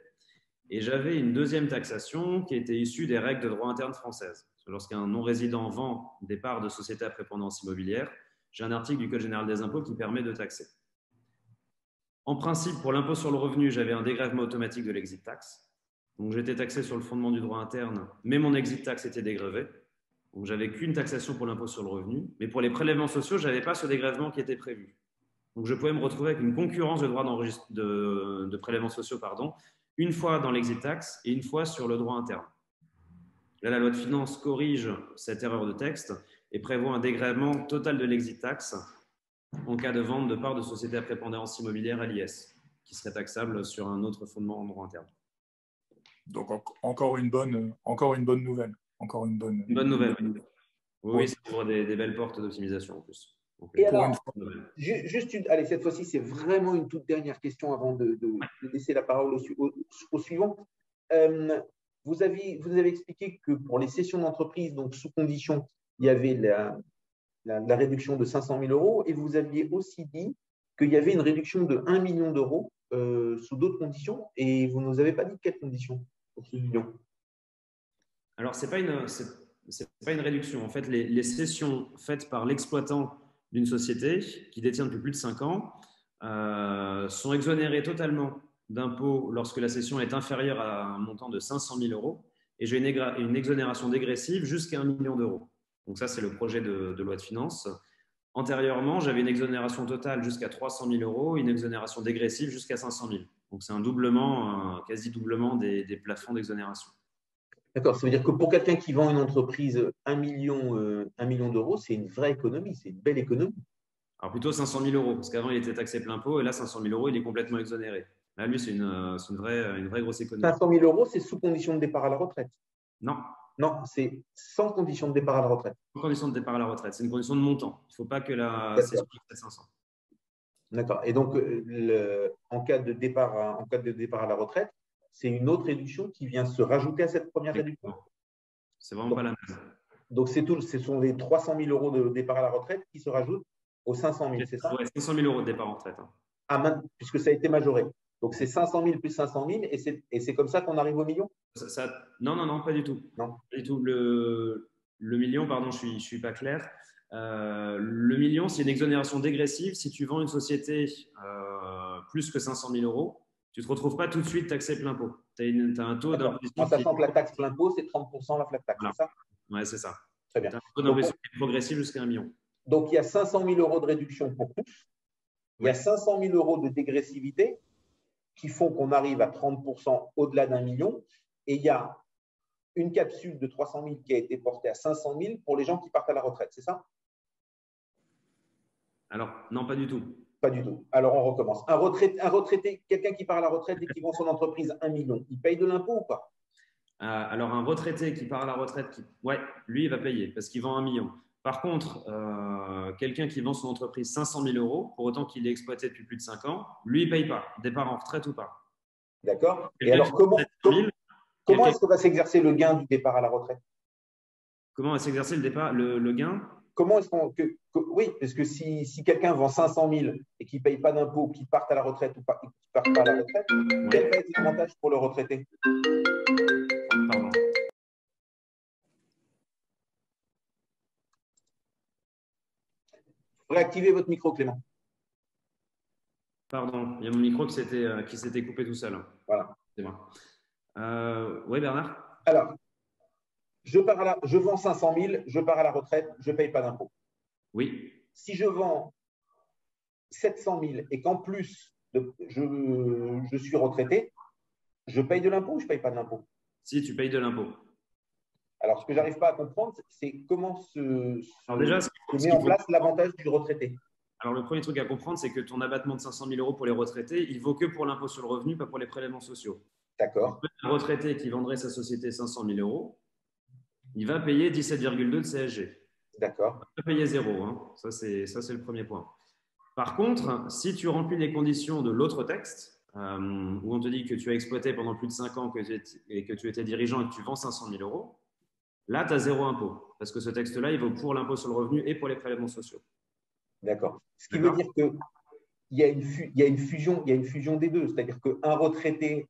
Et j'avais une deuxième taxation qui était issue des règles de droit interne françaises. Lorsqu'un non-résident vend des parts de sociétés à prépondérance immobilière, j'ai un article du Code général des impôts qui permet de taxer. En principe, pour l'impôt sur le revenu, j'avais un dégrèvement automatique de l'exit tax. Donc, j'étais taxé sur le fondement du droit interne, mais mon exit tax était dégrevé. Donc, j'avais qu'une taxation pour l'impôt sur le revenu. Mais pour les prélèvements sociaux, je n'avais pas ce dégrèvement qui était prévu. Donc, je pouvais me retrouver avec une concurrence de droits de prélèvements sociaux, une fois dans l'exit tax et une fois sur le droit interne. Là, la loi de finances corrige cette erreur de texte et prévoit un dégrèvement total de l'exit tax en cas de vente de parts de sociétés à prépondérance immobilière à l'IS. qui serait taxable sur un autre fondement en droit interne. Donc, encore une bonne nouvelle. Encore une bonne nouvelle. Oui, ça ouvre des belles portes d'optimisation en plus. Donc, et alors, juste allez, cette fois-ci, c'est vraiment une toute dernière question avant de laisser la parole au suivant. Vous avez expliqué que pour les cessions d'entreprise, donc sous condition, il y avait la réduction de 500 000 euros et vous aviez aussi dit qu'il y avait une réduction de 1 million d'euros sous d'autres conditions et vous ne nous avez pas dit quelles conditions pour ce million. Alors, ce n'est pas une réduction. En fait, les cessions faites par l'exploitant d'une société qui détient depuis plus de 5 ans sont exonérées totalement d'impôts lorsque la cession est inférieure à un montant de 500 000 euros et j'ai une exonération dégressive jusqu'à 1 million d'euros. Donc ça, c'est le projet de loi de finances. Antérieurement, j'avais une exonération totale jusqu'à 300 000 euros, une exonération dégressive jusqu'à 500 000. Donc c'est un doublement, quasi doublement des plafonds d'exonération. D'accord, ça veut dire que pour quelqu'un qui vend une entreprise 1 million d'euros, c'est une vraie économie, c'est une belle économie. Alors plutôt 500 000 euros, parce qu'avant il était taxé plein pot et là 500 000 euros, il est complètement exonéré. Là, lui, c'est une vraie grosse économie. 500 000 euros, c'est sous condition de départ à la retraite? Non. Non, c'est sans condition de départ à la retraite. Sans condition de départ à la retraite, c'est une condition de montant. Il ne faut pas que la cession soit 500. D'accord. Et donc, en cas de départ à la retraite, c'est une autre réduction qui vient se rajouter à cette première réduction? C'est vraiment pas la même. Donc, ce sont les 300 000 euros de départ à la retraite qui se rajoutent aux 500 000, c'est ça? Oui, 500 000 euros de départ en retraite. Ah, puisque ça a été majoré. Donc, c'est 500 000 plus 500 000 et c'est comme ça qu'on arrive au million? Non, pas du tout. Non. Pas du tout. Le million, pardon, je suis pas clair. Le million, c'est une exonération dégressive. Si tu vends une société plus que 500 000 euros, tu ne te retrouves pas tout de suite taxé plein pot. Tu as un taux d'imposition. En sachant que la taxe plein pot, c'est 30% la flat tax, voilà. c'est ça? Oui, c'est ça. Très bien. Tu as un taux d'imposition progressif jusqu'à 1 million. Donc, il y a 500 000 euros de réduction pour tous. Il y a 500 000 euros de dégressivité qui font qu'on arrive à 30% au-delà d'1 million. Et il y a une capsule de 300 000 qui a été portée à 500 000 pour les gens qui partent à la retraite, c'est ça? Alors, non, pas du tout. Pas du tout. Alors, on recommence. Un retraité, quelqu'un qui part à la retraite et qui vend son entreprise 1 million, il paye de l'impôt ou pas? Alors, un retraité qui part à la retraite, lui, il va payer parce qu'il vend 1 million. Par contre, quelqu'un qui vend son entreprise 500 000 euros, pour autant qu'il ait exploité depuis plus de 5 ans, lui, il ne paye pas, départ en retraite ou pas. D'accord. Et alors, comment est-ce que va s'exercer le gain du départ à la retraite? Comment va s'exercer le gain? Comment est-ce oui, parce que si quelqu'un vend 500 000 et qu'il ne paye pas d'impôt, qu'il parte à la retraite ou pas, qu'il ne parte pas à la retraite, quel va être l'avantage pour le retraité? Pardon. Réactivez votre micro, Clément. Pardon, il y a mon micro qui s'était coupé tout seul. Voilà. C'est bon. Oui, Bernard? Alors, je vends 500 000, je pars à la retraite, je ne paye pas d'impôt. Oui. Si je vends 700 000 et qu'en plus je suis retraité, je paye de l'impôt ou je ne paye pas de l'impôt? Si, tu payes de l'impôt. Alors, ce que je n'arrive pas à comprendre, c'est comment se met en place l'avantage du retraité. Alors, le premier truc à comprendre, c'est que ton abattement de 500 000 euros pour les retraités, il vaut que pour l'impôt sur le revenu, pas pour les prélèvements sociaux. D'accord. Un retraité qui vendrait sa société 500 000 euros, il va payer 17,2 de CSG. D'accord. Il va payer 0. Hein. Ça, c'est le premier point. Par contre, si tu remplis les conditions de l'autre texte, où on te dit que tu as exploité pendant plus de 5 ans et que tu étais dirigeant et que tu vends 500 000 euros, là, tu as 0 impôt. Parce que ce texte-là, il vaut pour l'impôt sur le revenu et pour les prélèvements sociaux. D'accord. Ce qui veut dire qu'il y a une fusion des deux. C'est-à-dire qu'un retraité,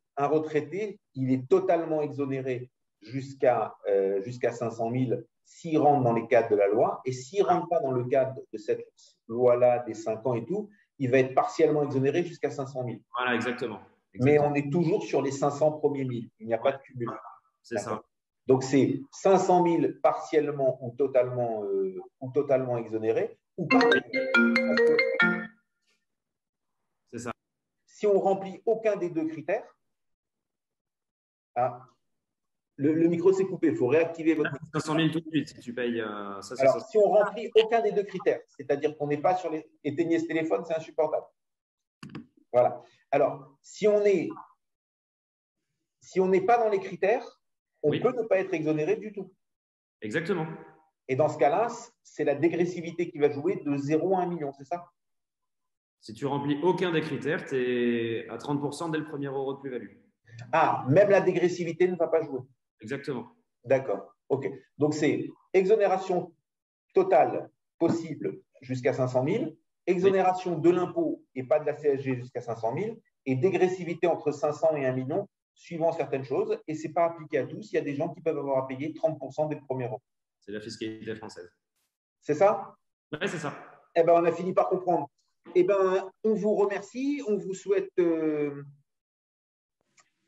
il est totalement exonéré jusqu'à 500 000 s'il rentre dans les cadres de la loi. Et s'il ne rentre pas dans le cadre de cette loi-là, des 5 ans et tout, il va être partiellement exonéré jusqu'à 500 000. Voilà, exactement. Mais on est toujours sur les 500 premiers 1000. Il n'y a pas de cumul. C'est ça. Donc, c'est 500 000 partiellement ou totalement exonérés ou pas. C'est ça. Si on remplit aucun des deux critères, le micro s'est coupé, il faut réactiver votre micro. 500 000 tout de suite si tu payes. Alors, si on remplit aucun des deux critères, c'est-à-dire qu'on n'est pas sur les… Éteignez ce téléphone, c'est insupportable. Voilà. Alors, si on n'est pas dans les critères, on peut ne pas être exonéré du tout. Exactement. Et dans ce cas-là, c'est la dégressivité qui va jouer de 0 à 1 million, c'est ça? Si tu remplis aucun des critères, tu es à 30% dès le premier euro de plus-value. Ah, même la dégressivité ne va pas jouer. Exactement. D'accord. OK. Donc, c'est exonération totale possible jusqu'à 500 000, exonération de l'impôt et pas de la CSG jusqu'à 500 000, et dégressivité entre 500 et 1 million, suivant certaines choses. Et ce n'est pas appliqué à tous. Il y a des gens qui peuvent avoir à payer 30% dès le premier euro. C'est la fiscalité française. C'est ça? Oui, c'est ça. Eh bien, on a fini par comprendre. Eh bien, on vous remercie. On vous souhaite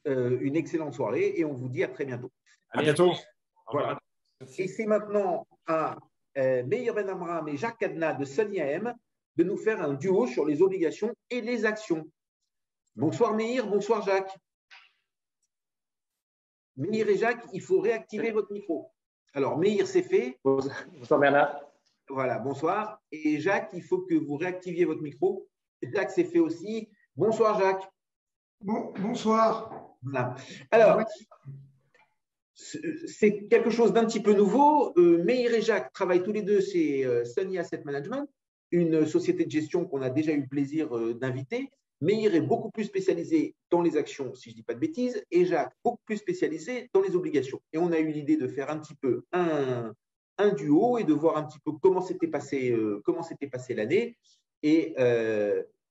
une excellente soirée et on vous dit à très bientôt. À bientôt. Voilà. Et c'est maintenant à Meir Ben Amram et Jacques Cadena de Sunny AM de nous faire un duo sur les obligations et les actions. Bonsoir Meir, bonsoir Jacques. Meir et Jacques, il faut réactiver votre micro. Alors, Meir, c'est fait. Bonsoir Bernard. Voilà, bonsoir. Et Jacques, il faut que vous réactiviez votre micro. Jacques, c'est fait aussi. Bonsoir Jacques. Bonsoir. Voilà. Alors, c'est quelque chose d'un petit peu nouveau. Meir et Jacques travaillent tous les deux chez Sunny Asset Management, une société de gestion qu'on a déjà eu le plaisir d'inviter. Meir est beaucoup plus spécialisé dans les actions, si je ne dis pas de bêtises, et Jacques beaucoup plus spécialisé dans les obligations. Et on a eu l'idée de faire un petit peu un duo et de voir un petit peu comment s'était passé l'année et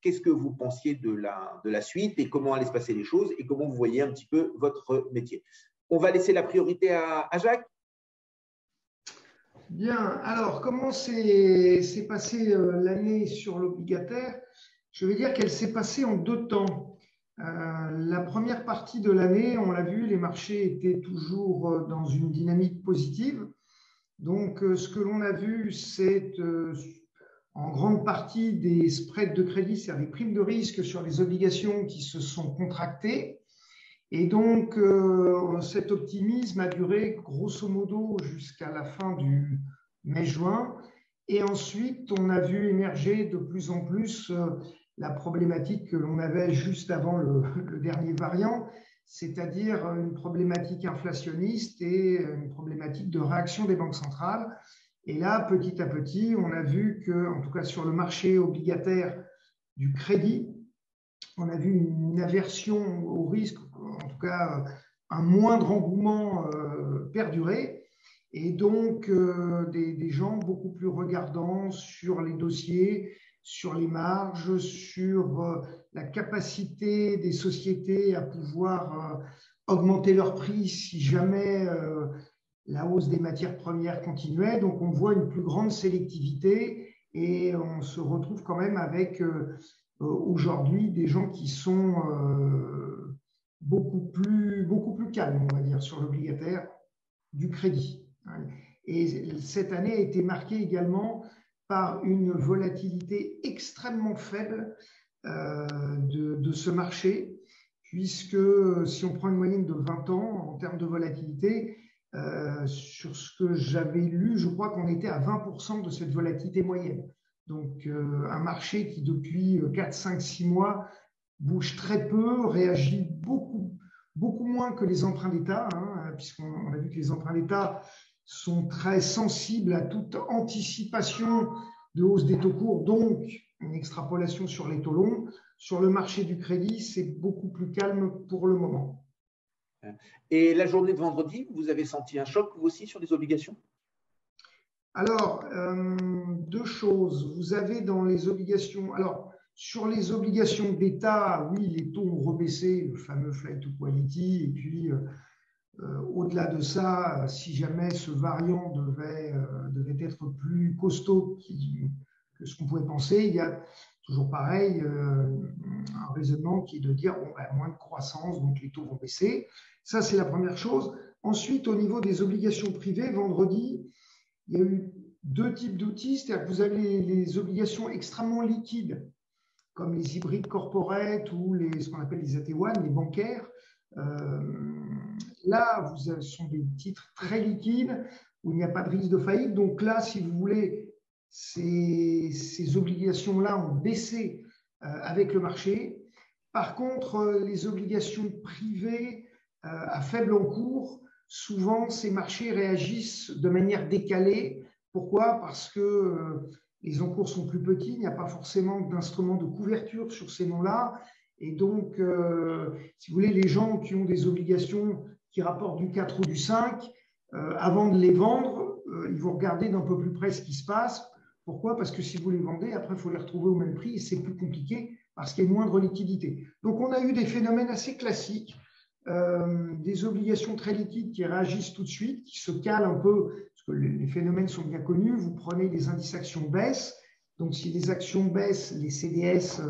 qu'est-ce que vous pensiez de la suite et comment allaient se passer les choses et comment vous voyez un petit peu votre métier. On va laisser la priorité à Jacques. Bien, alors comment s'est passée l'année sur l'obligataire? Je vais dire qu'elle s'est passée en 2 temps. La première partie de l'année, on l'a vu, les marchés étaient toujours dans une dynamique positive. Donc, ce que l'on a vu, c'est en grande partie des spreads de crédit, c'est-à-dire des primes de risque sur les obligations qui se sont contractées. Et donc, cet optimisme a duré grosso modo jusqu'à la fin du mai-juin. Et ensuite, on a vu émerger de plus en plus la problématique que l'on avait juste avant le dernier variant, c'est-à-dire une problématique inflationniste et une problématique de réaction des banques centrales. Et là, petit à petit, on a vu que, en tout cas sur le marché obligataire du crédit, on a vu une aversion au risque, en tout cas un moindre engouement perdurer, et donc des gens beaucoup plus regardants sur les dossiers, sur les marges, sur la capacité des sociétés à pouvoir augmenter leurs prix si jamais la hausse des matières premières continuait. Donc on voit une plus grande sélectivité et on se retrouve quand même avec aujourd'hui des gens qui sont beaucoup plus calmes, on va dire, sur l'obligataire du crédit. Et cette année a été marquée également par une volatilité extrêmement faible de ce marché, puisque si on prend une moyenne de 20 ans en termes de volatilité, sur ce que j'avais lu, je crois qu'on était à 20% de cette volatilité moyenne. Donc, un marché qui, depuis 4, 5, 6 mois, bouge très peu, réagit beaucoup moins que les emprunts d'État, puisqu'on a vu que les emprunts d'État sont très sensibles à toute anticipation de hausse des taux courts, donc une extrapolation sur les taux longs. Sur le marché du crédit, c'est beaucoup plus calme pour le moment. Et la journée de vendredi, vous avez senti un choc, vous aussi, sur les obligations? Alors, 2 choses. Vous avez dans les obligations… Alors, sur les obligations d'État, oui, les taux ont rebaissé, le fameux flight to quality, et puis au-delà de ça, si jamais ce variant devait être plus costaud que ce qu'on pouvait penser, il y a toujours pareil, un raisonnement qui est de dire bon, moins de croissance, donc les taux vont baisser. Ça, c'est la première chose. Ensuite, au niveau des obligations privées, vendredi, il y a eu 2 types d'outils, c'est-à-dire que vous avez les obligations extrêmement liquides, comme les hybrides corporate ou ce qu'on appelle les AT1, les bancaires. Là, ce sont des titres très liquides où il n'y a pas de risque de faillite. Donc là, si vous voulez, ces obligations-là ont baissé avec le marché. Par contre, les obligations privées à faible encours, souvent, ces marchés réagissent de manière décalée. Pourquoi? Parce que les encours sont plus petits, il n'y a pas forcément d'instruments de couverture sur ces noms-là. Et donc, si vous voulez, les gens qui ont des obligations qui rapportent du 4 ou du 5, avant de les vendre, ils vont regarder d'un peu plus près ce qui se passe. Pourquoi? Parce que si vous les vendez, après, il faut les retrouver au même prix et c'est plus compliqué parce qu'il y a une moindre liquidité. Donc, on a eu des phénomènes assez classiques, des obligations très liquides qui réagissent tout de suite, qui se calent un peu, parce que les phénomènes sont bien connus. Vous prenez des indices actions baissent. Donc, si les actions baissent, les CDS,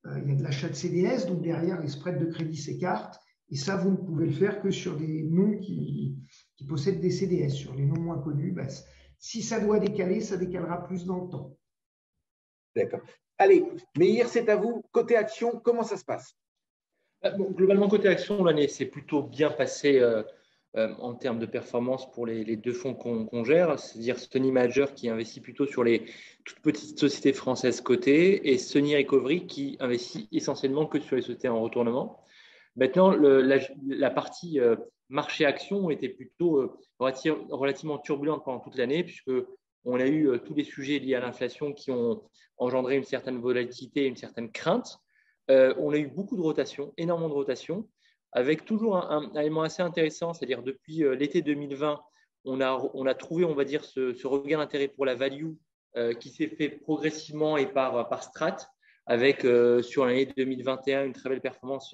il y a de l'achat de CDS, donc derrière, les spreads de crédit s'écartent. Et ça, vous ne pouvez le faire que sur des noms qui possèdent des CDS. Sur les noms moins connus, si ça doit décaler, ça décalera plus dans le temps. D'accord. Allez, Meïr, c'est à vous. Côté action, comment ça se passe? Bon, globalement, côté action, l'année s'est plutôt bien passée en termes de performance pour les deux fonds qu'on gère, c'est-à-dire Stony Manager qui investit plutôt sur les toutes petites sociétés françaises cotées et Stony Recovery qui investit essentiellement que sur les sociétés en retournement. Maintenant, la partie marché-action était plutôt relativement turbulente pendant toute l'année puisqu'on a eu tous les sujets liés à l'inflation qui ont engendré une certaine volatilité, une certaine crainte. On a eu beaucoup de rotation, énormément de rotation, avec toujours un élément assez intéressant, c'est-à-dire depuis l'été 2020, on a trouvé, on va dire, ce regain d'intérêt pour la value qui s'est fait progressivement et par strat, avec sur l'année 2021 une très belle performance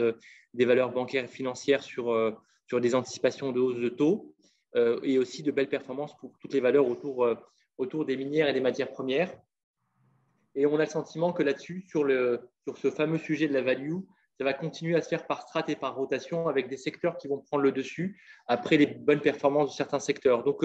des valeurs bancaires et financières sur des anticipations de hausse de taux et aussi de belles performances pour toutes les valeurs autour des minières et des matières premières. Et on a le sentiment que là-dessus, sur ce fameux sujet de la value, ça va continuer à se faire par strat et par rotation avec des secteurs qui vont prendre le dessus après les bonnes performances de certains secteurs. Donc,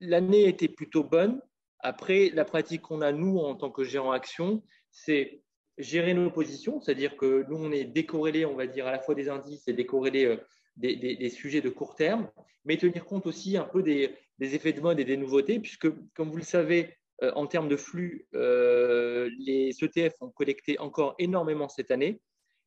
l'année était plutôt bonne. Après, la pratique qu'on a, nous, en tant que gérant action, c'est gérer nos positions, c'est-à-dire que nous, on est décorrélé, on va dire, à la fois des indices et décorrélé des sujets de court terme, mais tenir compte aussi un peu des effets de mode et des nouveautés, puisque, comme vous le savez, en termes de flux, les ETF ont collecté encore énormément cette année,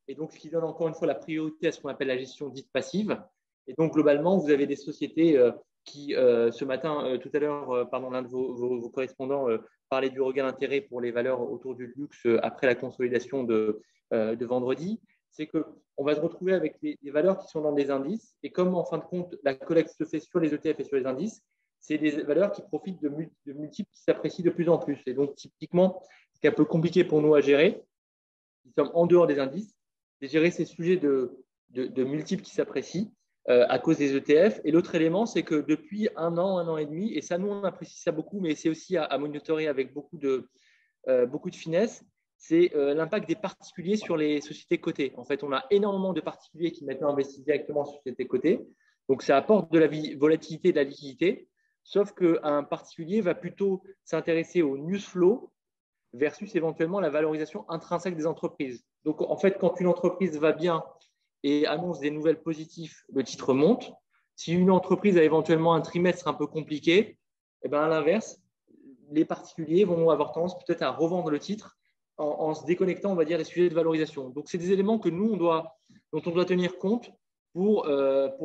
et donc ce qui donne encore une fois la priorité à ce qu'on appelle la gestion dite passive. Et donc, globalement, vous avez des sociétés qui, ce matin, tout à l'heure, l'un de vos correspondants parlait du regain d'intérêt pour les valeurs autour du luxe après la consolidation de vendredi. C'est qu'on va se retrouver avec des valeurs qui sont dans des indices, et comme en fin de compte, la collecte se fait sur les ETF et sur les indices, c'est des valeurs qui profitent de multiples qui s'apprécient de plus en plus. Et donc, typiquement, ce qui est un peu compliqué pour nous à gérer, nous sommes en dehors des indices, c'est gérer ces sujets de multiples qui s'apprécient à cause des ETF. Et l'autre élément, c'est que depuis un an et demi, et ça, nous, on apprécie ça beaucoup, mais c'est aussi à monitorer avec beaucoup de finesse, c'est l'impact des particuliers sur les sociétés cotées. En fait, on a énormément de particuliers qui maintenant investissent directement sur les sociétés cotées. Donc, ça apporte de la volatilité et de la liquidité. Sauf qu'un particulier va plutôt s'intéresser au news flow versus éventuellement la valorisation intrinsèque des entreprises. Donc, en fait, quand une entreprise va bien et annonce des nouvelles positives, le titre monte. Si une entreprise a éventuellement un trimestre un peu compliqué, eh bien, à l'inverse, les particuliers vont avoir tendance peut-être à revendre le titre en se déconnectant, on va dire, des sujets de valorisation. Donc, c'est des éléments que nous, dont on doit tenir compte pour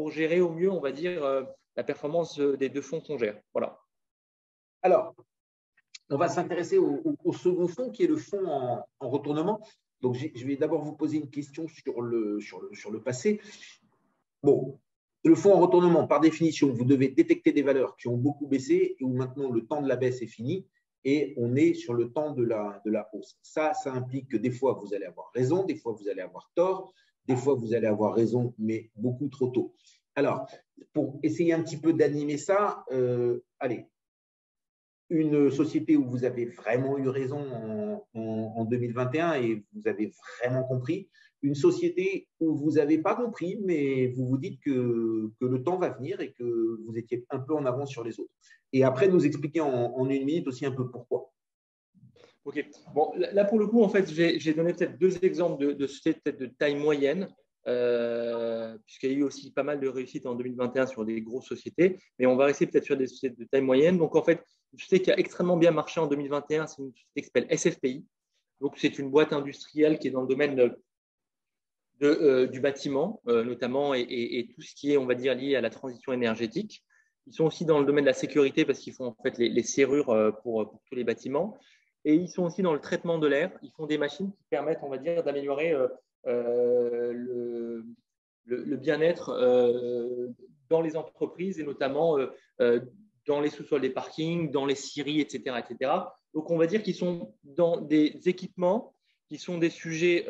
gérer au mieux, on va dire, la performance des deux fonds qu'on gère. Voilà. Alors, on va s'intéresser au second fonds qui est le fonds en retournement. Donc, je vais d'abord vous poser une question sur le passé. Bon, le fonds en retournement, par définition, vous devez détecter des valeurs qui ont beaucoup baissé et où maintenant le temps de la baisse est fini et on est sur le temps de la hausse. Ça implique que des fois, vous allez avoir raison, des fois, vous allez avoir tort, des fois, vous allez avoir raison, mais beaucoup trop tôt. Alors, pour essayer un petit peu d'animer ça, allez, une société où vous avez vraiment eu raison en 2021 et vous avez vraiment compris, une société où vous n'avez pas compris, mais vous vous dites que le temps va venir et que vous étiez un peu en avance sur les autres. Et après, nous expliquer en une minute aussi un peu pourquoi. Ok. Bon, là, pour le coup, en fait, j'ai donné peut-être deux exemples de sociétés peut-être de taille moyenne, puisqu'il y a eu aussi pas mal de réussites en 2021 sur des grosses sociétés, mais on va rester peut-être sur des sociétés de taille moyenne. Donc, en fait, une société qui a extrêmement bien marché en 2021, c'est une société qui s'appelle SFPI. Donc, c'est une boîte industrielle qui est dans le domaine du bâtiment, notamment, et tout ce qui est, on va dire, lié à la transition énergétique. Ils sont aussi dans le domaine de la sécurité parce qu'ils font en fait les serrures pour tous les bâtiments. Et ils sont aussi dans le traitement de l'air. Ils font des machines qui permettent, on va dire, d'améliorer le bien-être dans les entreprises et notamment dans les sous-sols des parkings, dans les scieries, etc., etc. Donc, on va dire qu'ils sont dans des équipements qui sont des sujets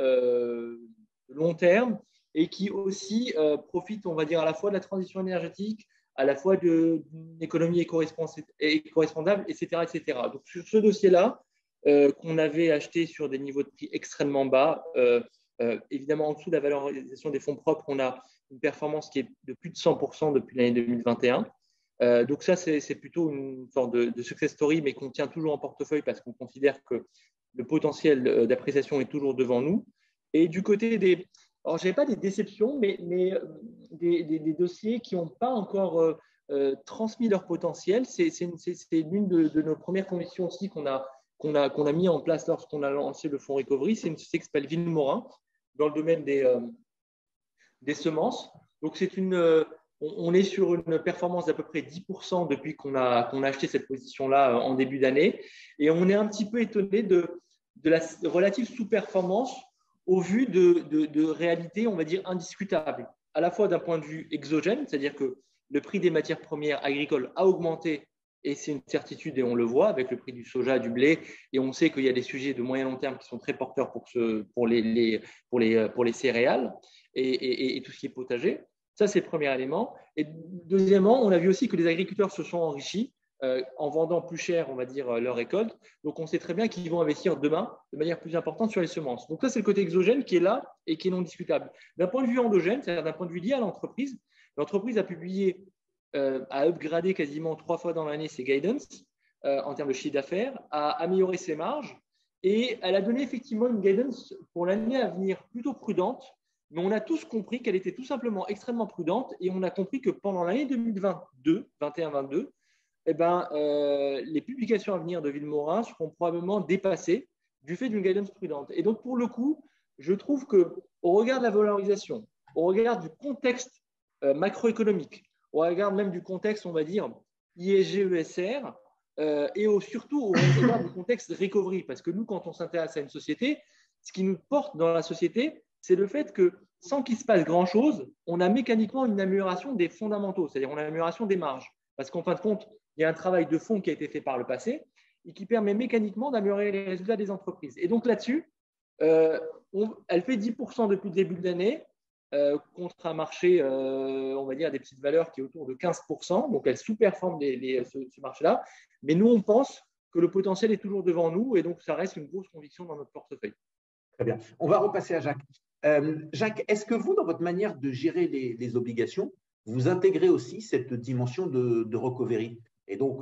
long terme et qui aussi profitent, on va dire, à la fois de la transition énergétique, à la fois d'une économie éco-responsable, etc., etc. Donc, sur ce dossier-là, qu'on avait acheté sur des niveaux de prix extrêmement bas, évidemment, en dessous de la valorisation des fonds propres, on a une performance qui est de plus de 100% depuis l'année 2021. Donc ça, c'est plutôt une sorte de success story, mais qu'on tient toujours en portefeuille parce qu'on considère que le potentiel d'appréciation est toujours devant nous. Et du côté des… Alors, je n'avais pas des déceptions, mais des dossiers qui n'ont pas encore transmis leur potentiel. C'est l'une de nos premières convictions aussi qu'on a mis en place lorsqu'on a lancé le fonds Recovery. C'est une société qui s'appelle Villemorin, dans le domaine des semences. Donc, on est sur une performance d'à peu près 10% depuis qu'on a acheté cette position-là en début d'année. Et on est un petit peu étonné de la relative sous-performance au vu de réalités, on va dire, indiscutables, à la fois d'un point de vue exogène, c'est-à-dire que le prix des matières premières agricoles a augmenté, et c'est une certitude, et on le voit avec le prix du soja, du blé, et on sait qu'il y a des sujets de moyen long terme qui sont très porteurs pour les céréales et tout ce qui est potager. Ça, c'est le premier élément. Et deuxièmement, on a vu aussi que les agriculteurs se sont enrichis en vendant plus cher, on va dire, leur récolte. Donc, on sait très bien qu'ils vont investir demain de manière plus importante sur les semences. Donc, ça, c'est le côté exogène qui est là et qui est non discutable. D'un point de vue endogène, c'est-à-dire d'un point de vue lié à l'entreprise, l'entreprise a publié, a upgradé quasiment 3 fois dans l'année ses guidance en termes de chiffre d'affaires, a amélioré ses marges et elle a donné effectivement une guidance pour l'année à venir plutôt prudente. Mais on a tous compris qu'elle était tout simplement extrêmement prudente et on a compris que pendant l'année 2021-22, les publications à venir de Villemorin seront probablement dépassées du fait d'une guidance prudente. Et donc, pour le coup, je trouve qu'au regard de la valorisation, au regard du contexte macroéconomique, au regard même du contexte, on va dire, ISG-ESR, et surtout au regard du contexte recovery, parce que nous, quand on s'intéresse à une société, ce qui nous porte dans la société, c'est le fait que sans qu'il se passe grand-chose, on a mécaniquement une amélioration des fondamentaux, c'est-à-dire une amélioration des marges. Parce qu'en fin de compte, il y a un travail de fond qui a été fait par le passé et qui permet mécaniquement d'améliorer les résultats des entreprises. Et donc là-dessus, elle fait 10% depuis le début de l'année contre un marché, on va dire, des petites valeurs qui est autour de 15%. Donc, elle sous-performe ce marché-là. Mais nous, on pense que le potentiel est toujours devant nous et donc ça reste une grosse conviction dans notre portefeuille. Très bien. On va repasser à Jacques. Jacques, est-ce que vous, dans votre manière de gérer les obligations, vous intégrez aussi cette dimension de recovery? Et donc,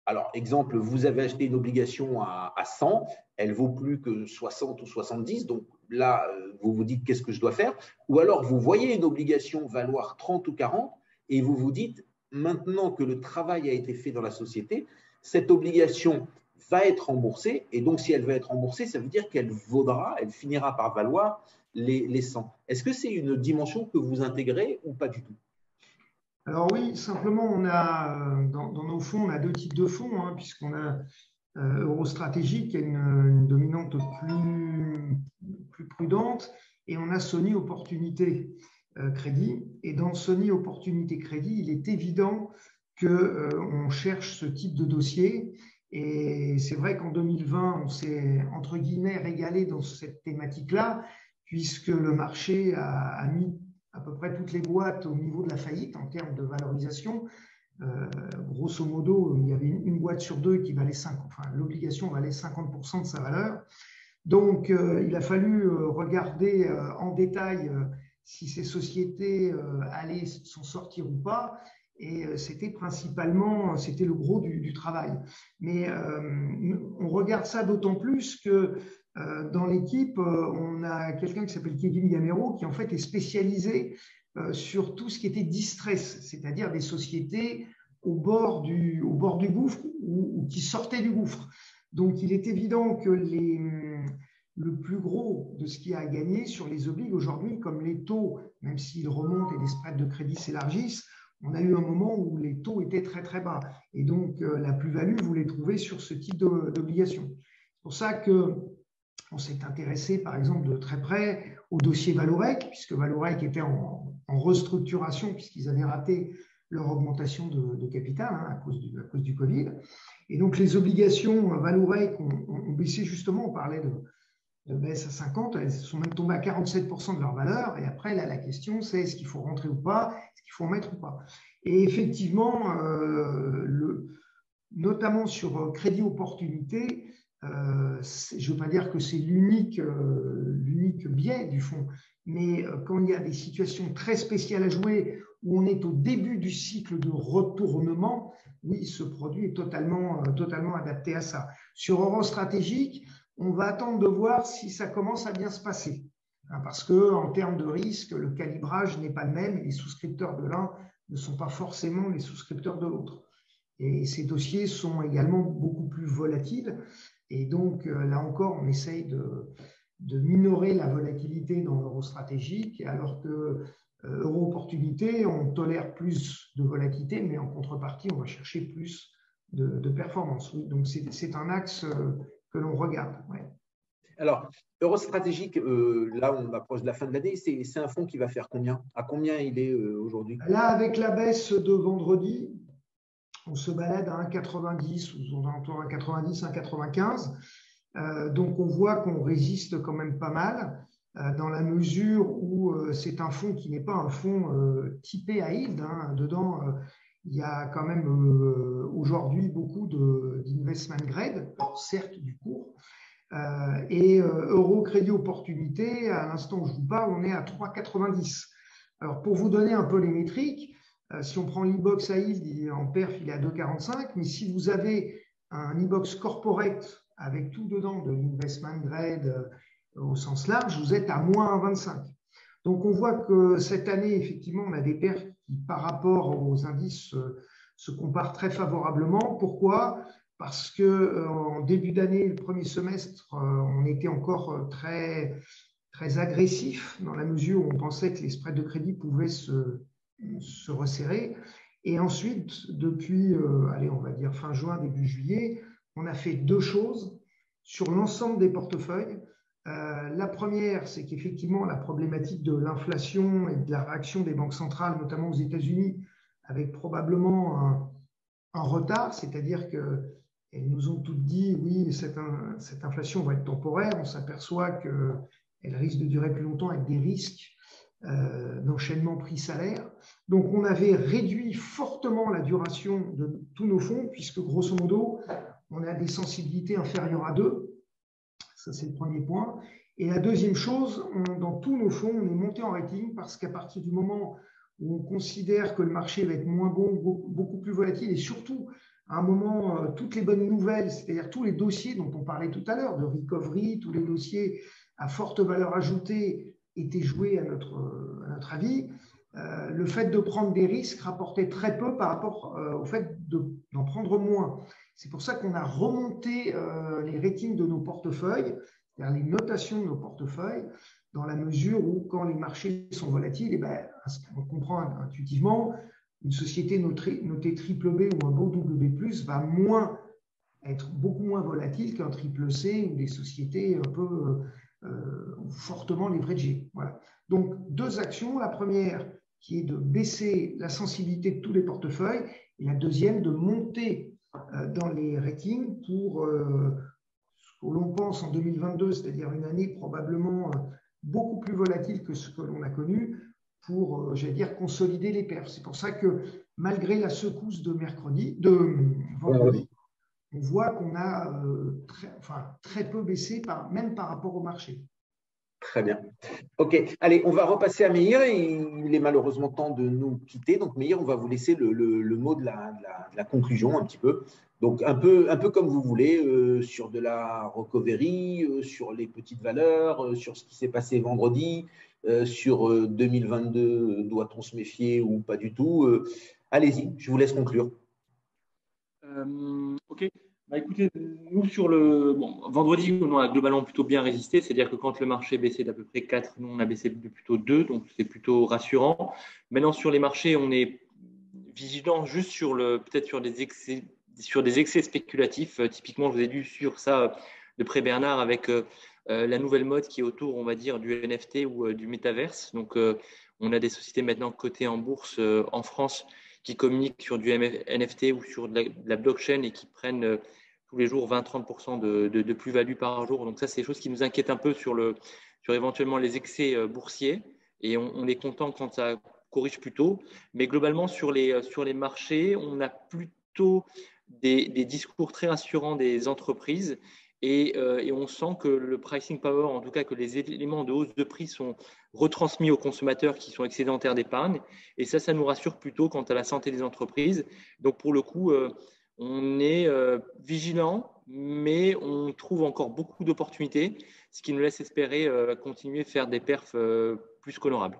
alors, exemple, vous avez acheté une obligation à 100, elle vaut plus que 60 ou 70, donc là, vous vous dites qu'est-ce que je dois faire? Ou alors, vous voyez une obligation valoir 30 ou 40 et vous vous dites, maintenant que le travail a été fait dans la société, cette obligation va être remboursée, et donc si elle va être remboursée, ça veut dire qu'elle finira par valoir les 100. Est-ce que c'est une dimension que vous intégrez ou pas du tout? Alors oui, simplement, on a dans nos fonds, on a 2 types de fonds, puisqu'on a Eurostratégie qui a une dominante plus prudente, et on a Sony Opportunité Crédit. Et dans Sony Opportunité Crédit, il est évident qu'on cherche ce type de dossier. Et c'est vrai qu'en 2020, on s'est, entre guillemets, régalé dans cette thématique-là, puisque le marché a mis à peu près toutes les boîtes au niveau de la faillite en termes de valorisation. Grosso modo, il y avait une boîte sur 2 qui valait 50%, enfin, l'obligation valait 50% de sa valeur. Donc, il a fallu regarder en détail si ces sociétés allaient s'en sortir ou pas. Et c'était le gros du travail. Mais on regarde ça d'autant plus que dans l'équipe, on a quelqu'un qui s'appelle Kevin Gamero qui en fait est spécialisé sur tout ce qui était distress, c'est-à-dire des sociétés au bord du gouffre ou qui sortaient du gouffre. Donc il est évident que le plus gros de ce qu'il y a à gagner sur les obliges aujourd'hui, comme les taux, même s'ils remontent et les spreads de crédit s'élargissent, on a eu un moment où les taux étaient très très bas. Et donc, la plus-value, vous les trouvez sur ce type d'obligations. C'est pour ça qu'on s'est intéressé, par exemple, de très près au dossier Valorec, puisque Valorec était en restructuration, puisqu'ils avaient raté leur augmentation de capital à cause du Covid. Et donc, les obligations Valorec ont baissé justement, on parlait de baisse à 50, elles sont même tombées à 47% de leur valeur. Et après, là, la question, c'est est-ce qu'il faut rentrer ou pas, est-ce qu'il faut en mettre ou pas. Et effectivement, notamment sur crédit opportunité, je ne veux pas dire que c'est l'unique biais du fonds, mais quand il y a des situations très spéciales à jouer, où on est au début du cycle de retournement, oui, ce produit est totalement adapté à ça. Sur Euro Stratégique, on va attendre de voir si ça commence à bien se passer. Parce qu'en termes de risque, le calibrage n'est pas le même. Les souscripteurs de l'un ne sont pas forcément les souscripteurs de l'autre. Et ces dossiers sont également beaucoup plus volatiles. Et donc, là encore, on essaye de minorer la volatilité dans l'euro stratégique, alors que euro opportunité, on tolère plus de volatilité, mais en contrepartie, on va chercher plus de performance. Oui, donc, c'est un axe que l'on regarde. Ouais. Alors, Euro Stratégique, là, on approche de la fin de l'année. C'est un fonds qui va faire combien? À combien il est aujourd'hui? Là, avec la baisse de vendredi, on se balade à 1,90 ou autour de 1,90, 1,95. Donc, on voit qu'on résiste quand même pas mal dans la mesure où c'est un fonds qui n'est pas un fonds typé à yield. Dedans, il y a quand même aujourd'hui beaucoup d'investment grade, certes du cours. Et euro crédit opportunité, à l'instant où je vous parle, on est à 3,90. Alors, pour vous donner un peu les métriques, si on prend l'e-box à yield, en perf, il est à 2,45. Mais si vous avez un e-box corporate avec tout dedans, de l'investment grade au sens large, vous êtes à moins 1,25. Donc, on voit que cette année, effectivement, on a des perfs qui, par rapport aux indices, se comparent très favorablement. Pourquoi ? Parce qu'en début d'année, le premier semestre, on était encore très, très agressif dans la mesure où on pensait que les spreads de crédit pouvaient se resserrer. Et ensuite, depuis, on va dire fin juin, début juillet, on a fait deux choses sur l'ensemble des portefeuilles. La première, c'est qu'effectivement, la problématique de l'inflation et de la réaction des banques centrales, notamment aux États-Unis, avec probablement un retard, c'est-à-dire qu'elles nous ont toutes dit, oui, cette inflation va être temporaire. On s'aperçoit qu'elle risque de durer plus longtemps avec des risques d'enchaînement prix-salaire. Donc, on avait réduit fortement la duration de tous nos fonds, puisque grosso modo, on a des sensibilités inférieures à 2. Ça, c'est le premier point. Et la deuxième chose, dans tous nos fonds, on est monté en rating parce qu'à partir du moment où on considère que le marché va être moins bon, beaucoup plus volatile, et surtout, à un moment, toutes les bonnes nouvelles, c'est-à-dire tous les dossiers dont on parlait tout à l'heure, de recovery, tous les dossiers à forte valeur ajoutée étaient joués à notre avis. Le fait de prendre des risques rapportait très peu par rapport au fait d'en prendre moins. C'est pour ça qu'on a remonté les ratings de nos portefeuilles, c'est-à-dire les notations de nos portefeuilles, dans la mesure où, quand les marchés sont volatiles, on comprend intuitivement, une société notée triple B ou un beau double B+, va être beaucoup moins volatile qu'un triple C ou des sociétés un peu fortement leveragées. Voilà. Donc, deux actions. La première, qui est de baisser la sensibilité de tous les portefeuilles, et la deuxième, de monter dans les ratings pour ce que l'on pense en 2022, c'est-à-dire une année probablement beaucoup plus volatile que ce que l'on a connu, pour, consolider les perfs. C'est pour ça que, malgré la secousse de vendredi, on voit qu'on a très peu baissé, même par rapport au marché. Très bien. OK. Allez, on va repasser à Meir. Il est malheureusement temps de nous quitter. Donc, Meir, on va vous laisser le mot de la conclusion un petit peu. Donc, un peu comme vous voulez, sur de la recovery, sur les petites valeurs, sur ce qui s'est passé vendredi, sur 2022, doit-on se méfier ou pas du tout? Allez-y, je vous laisse conclure. OK. Écoutez, nous vendredi, on a globalement plutôt bien résisté, c'est-à-dire que quand le marché baissait d'à peu près 4, nous on a baissé de plutôt 2, donc c'est plutôt rassurant. Maintenant sur les marchés, on est vigilant juste peut-être sur des excès spéculatifs. Typiquement, je vous ai lu sur ça de près Bernard avec la nouvelle mode qui est autour, on va dire, du NFT ou du métaverse. Donc on a des sociétés maintenant cotées en bourse en France qui communiquent sur du NFT ou sur de la blockchain et qui prennent tous les jours 20-30% de plus-value par jour. Donc ça, c'est des choses qui nous inquiètent un peu sur éventuellement les excès boursiers. Et on est content quand ça corrige plus tôt. Mais globalement, sur les marchés, on a plutôt des discours très rassurants des entreprises. Et on sent que le pricing power, en tout cas que les éléments de hausse de prix sont retransmis aux consommateurs qui sont excédentaires d'épargne. Et ça nous rassure plutôt quant à la santé des entreprises. Donc pour le coup, on est vigilant, mais on trouve encore beaucoup d'opportunités, ce qui nous laisse espérer continuer à faire des perfs plus qu'honorables.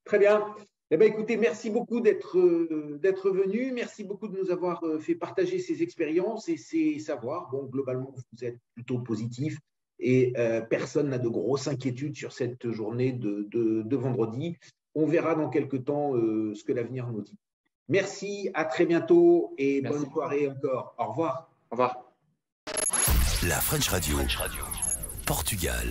Très bien. Eh bien, écoutez, merci beaucoup d'être venu. Merci beaucoup de nous avoir fait partager ces expériences et ces savoirs. Bon, globalement, vous êtes plutôt positif et personne n'a de grosses inquiétudes sur cette journée de vendredi. On verra dans quelques temps ce que l'avenir nous dit. Merci, à très bientôt et bonne soirée encore. Au revoir. Au revoir. La French Radio, Portugal.